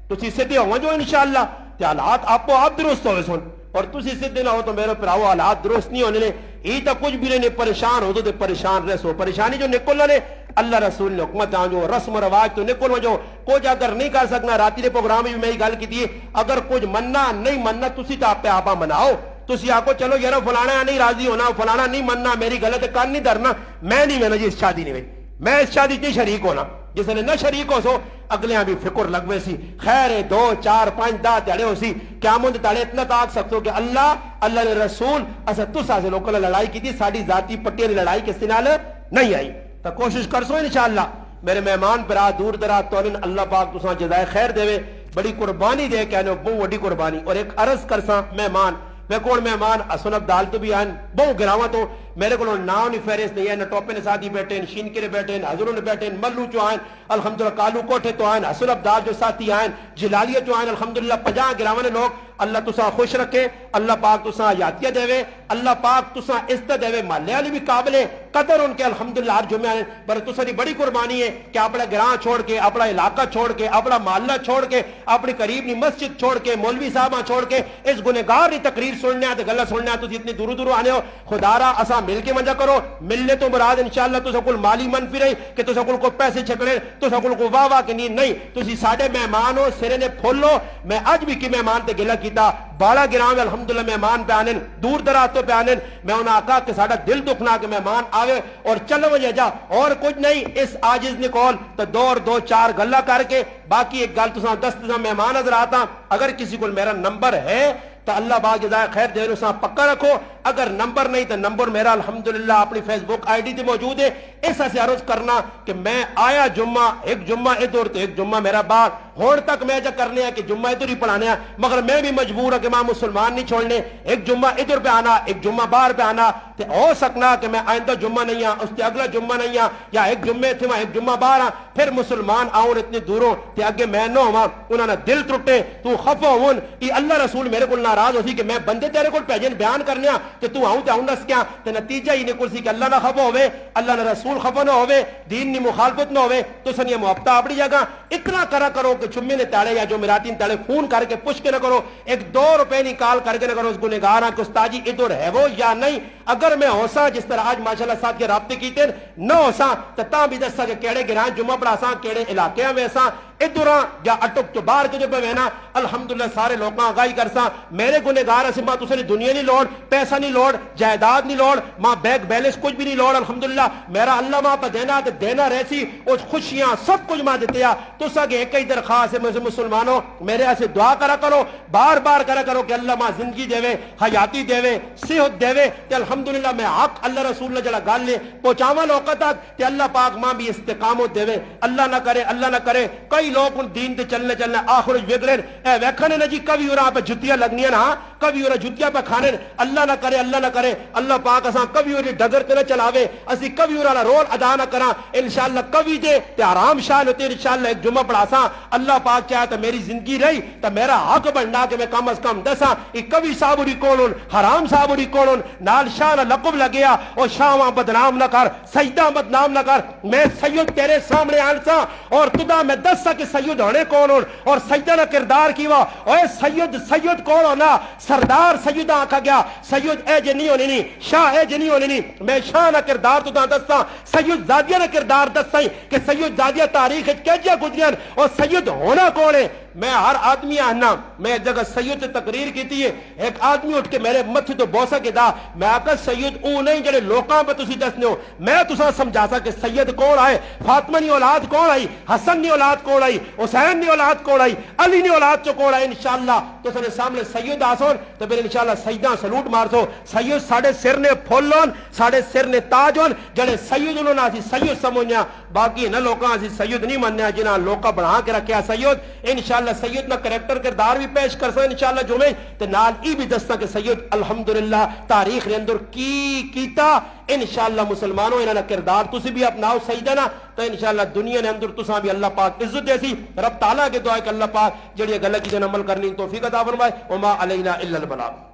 تسی سیدھے ہوں جو انشاءاللہ تے حالات آپ کو آپ درست ہوئے سن اور تسی سیدھے نہ ہو تو میرے پراؤ حالات درست نہیں ہونے لے یہ تو کچھ بھی نہیں پریشان ہو تو تے پریشان رہ سو پریشانی جو نکلنا نے اللہ رسول نے حکمت آن جو رسم و رواج تو نکل جو کچھ اگر نہیں کر سکنا راتی نے پروگرام بھی میں ہی گل کی تھی اگر کچھ مننا نہیں مننا تسی تو آپ پہ آپا مناؤ تسی آکو چلو یار فلانا نہیں راضی ہونا فلانا نہیں مننا میری غلط کان نہیں درنا میں نہیں میں جی اس شادی نہیں میں اس شادی نہیں شریک ہونا جس نے نہ شریک ہو سو اگلے بھی فکر لگوے سی خیر 2 4 5 10 تڑے ہو سی قیامت تڑے اتنا تاک سکتو کہ اللہ نے رسول اسا تسا سے لوکل لڑائی کی تھی ساڑی ذاتی پٹیاں دی لڑائی کس نال نہیں آئی تو کوشش کر سو انشاءاللہ میرے مہمان پر دور دراز تورن اللہ پاک تساں جزائے خیر دے بڑی قربانی دے کہنے بہت بڑی قربانی اور ایک عرض کرساں مہمان میں کون مہمان اسن عبدال تو بھی آئین بہو گراواں تو میرے کو ناؤ نہیں فہرست نہیں ہے نہ ٹوپے نے ساتھی بیٹھے ہیں شین کے بیٹھے ہیں حضروں نے بیٹھے ہیں ملو جو آئین الحمدللہ کالو کوٹھے تو آئین اسن عبدال جو ساتھی آئین جلالیہ جو آئین الحمدللہ 50 گراواں لوگ اللہ تساں خوش رکھے اللہ پاک تساں حیاتیہ دے وے اللہ پاک تساں عزت دے وے مالے والی بھی قابل ہے قدر ان کے الحمدللہ ہر جمعہ آئین پر تساں دی بڑی قربانی ہے کہ اپنا گراں چھوڑ کے اپنا علاقہ چھوڑ کے اپنا محلہ چھوڑ کے اپنی قریب نی مسجد چھوڑ کے مولوی صاحبہ چھوڑ کے اس گنہگار دی تقریر سننے آتے گلہ سننے آتے تسی اتنی دورو دورو آنے ہو خدا را اساں مل کے منجا کرو ملنے تو مراد انشاءاللہ تساں کل مالی منفی رہی کہ تساں کل کو پیسے چھکڑے تساں کل کو واہ واہ کے نہیں تسی ساڑھے مہمان ہو سرے نے پھولو میں آج بھی کی مہمان تے گلہ کیتا بالا گرام میں الحمدللہ مہمان پہ آنن دور دراتوں پہ آنن میں انہاں آقا کہ ساڑھا دل دکھنا کہ مہمان آوے اور چلو وجہ جا اور کچھ نہیں اس آجز نکول تو دو چار گلہ کر کے باقی ایک گل تساں دست مہمان نظر آتا اگر کسی کو میرا نمبر ہے تو اللہ باغ جزائے خیر دے رہے پکا رکھو اگر نمبر نہیں تو نمبر میرا الحمدللہ اپنی فیس بک آئی ڈی تے موجود ہے ایسا سے عرض کرنا کہ میں آیا جمعہ ایک جمعہ ادھر تو ایک جمعہ میرا باغ ہون تک میں جا کرنے ہیں کہ جمعہ ادھر ہی پڑھانے ہیں مگر میں بھی مجبور ہوں کہ میں مسلمان نہیں چھوڑنے ایک جمعہ ادھر پہ آنا ایک جمعہ باہر پہ آنا تے ہو سکنا کہ میں آئندہ جمعہ نہیں ہاں اس تے اگلا جمعہ نہیں ہاں یا ایک جمعے تھے وہاں ایک جمعہ باہر ہاں پھر مسلمان آؤں اتنی دوروں تے اگے میں نہ ہوں انہوں نے دل ٹوٹے تو خفا ہوں یہ اللہ رسول میرے کو ناراض ہو سی کہ میں بندے تیرے کو پیجن بیان کرنے ہاں تے تو آؤں تے آؤں نس کیا تے نتیجہ ہی نکل سی کہ اللہ نہ خفا ہوئے اللہ نہ رسول خفا نہ ہوئے دین نی مخالفت نہ ہوئے تو سنیہ محبتہ اپنی جگہ اتنا کرا کرو کہ چمے نے تاڑے یا جو میراتین تاڑے فون کر کے پوچھ کے نہ کرو ایک 2 روپے نکال کر کے نہ کرو اس گنہگار کہ استاجی ادھر ہے وہ یا نہیں اگر میں ہوسا جس طرح آج ماشاءاللہ ساتھ کے رابطے کیتے نہ ہوسا تو تاں بھی دستا کہ کیڑے گران جمعہ پڑھا سا کیڑے علاقے میں سا ادھراں یا اٹک تو باہر کے جو پہ وینا الحمدللہ سارے لوگاں آگاہی کرسا میرے گنہگار سے ماں تسے دنیا نہیں لوڑ پیسہ نہیں لوڑ جائیداد نہیں لوڑ ماں بیک بیلنس کچھ بھی نہیں لوڑ الحمدللہ میرا اللہ ماں پہ دینا تے دینا رہسی اور خوشیاں سب کچھ ماں دیتے ہیں تو ساگے ایک ہی درخواست ہے مجھے مسلمانوں میرے ایسے دعا کرا کرو بار بار کرا کرو کہ اللہ ماں زندگی دے وے حیاتی دے وے صحت دے وے تے الحمدللہ میں حق اللہ رسول اللہ جلا گال لے پہنچاوا لوقت تک تے اللہ پاک ماں بھی استقامت دے وے اللہ نہ کرے کئی لوگ ان دین تے چلنے آخر بگڑے اے ویکھنے نہ جی کبھی اور پہ جتیاں لگنیاں نا کبھی اور جتیاں پہ کھانے اللہ نہ کرے اللہ پاک اساں کبھی اور ڈگر تے نہ چلاوے اسی کبھی اور رول ادا نہ کراں انشاءاللہ کبھی دے تے آرام شان ہوتے انشاءاللہ ایک جمعہ پڑھاساں اللہ پاک چاہے تو میری زندگی رہی تو میرا حق بننا کہ میں کم از کم دساں یہ کبھی صابری کونن حرام صابری کونن نال شان لقب لگیا اور شاواں بدنام نہ کر سجدہ بدنام نہ کر میں سید تیرے سامنے آنسا اور تدا میں دسا کہ سید ہونے کونن اور سجدہ نہ کردار کیوا اوے سید کون ہونا سردار سید آنکھا گیا سید اے جنی ہونی نہیں شاہ اے جنی ہونی نہیں میں شاہ نہ کردار تدا دسا سید زادیہ نہ کردار دسائی کہ سید زادیہ تاریخ کیجیا گزریاں اور سید ہونا کون ہے میں ہر آدمی آنا میں ایک جگہ سید سے تقریر کی تھی ایک آدمی اٹھ کے میرے متھی تو بوسا کے دا میں آکا سید او نہیں جڑے لوکاں پہ تسی دسنے ہو میں تسا سمجھا سا کہ سید کون آئے فاطمہ نی اولاد کون آئی حسن نی اولاد کون آئی حسین نی اولاد کون آئی علی نی اولاد چو کون آئی انشاءاللہ تو سنے سامنے سید آسون تو پھر انشاءاللہ سیداں سلوٹ مار سو سید ساڑھے سر نے پھولون ساڑھے سر نے تاجون جڑے سید انہوں نے آسی سید سمجھا باقی نہ لوکاں آسی سید نہیں منیا جنہاں لوکاں بڑھا کے رکھیا سید انشاءاللہ سید نہ کریکٹر کردار بھی پیش کر سا انشاءاللہ جمعے تے نال ای بھی دستا کہ سید الحمدللہ تاریخ نے اندر کیتا انشاءاللہ مسلمانوں انہاں کردار تسی بھی اپناؤ سیدہ نا تو انشاءاللہ دنیا نے اندر تساں بھی اللہ پاک عزت دیسی رب تعالیٰ کے دعا کہ اللہ پاک جڑی گلہ کی جن عمل کرنی توفیق عطا فرمائے وما علینا الا البلاغ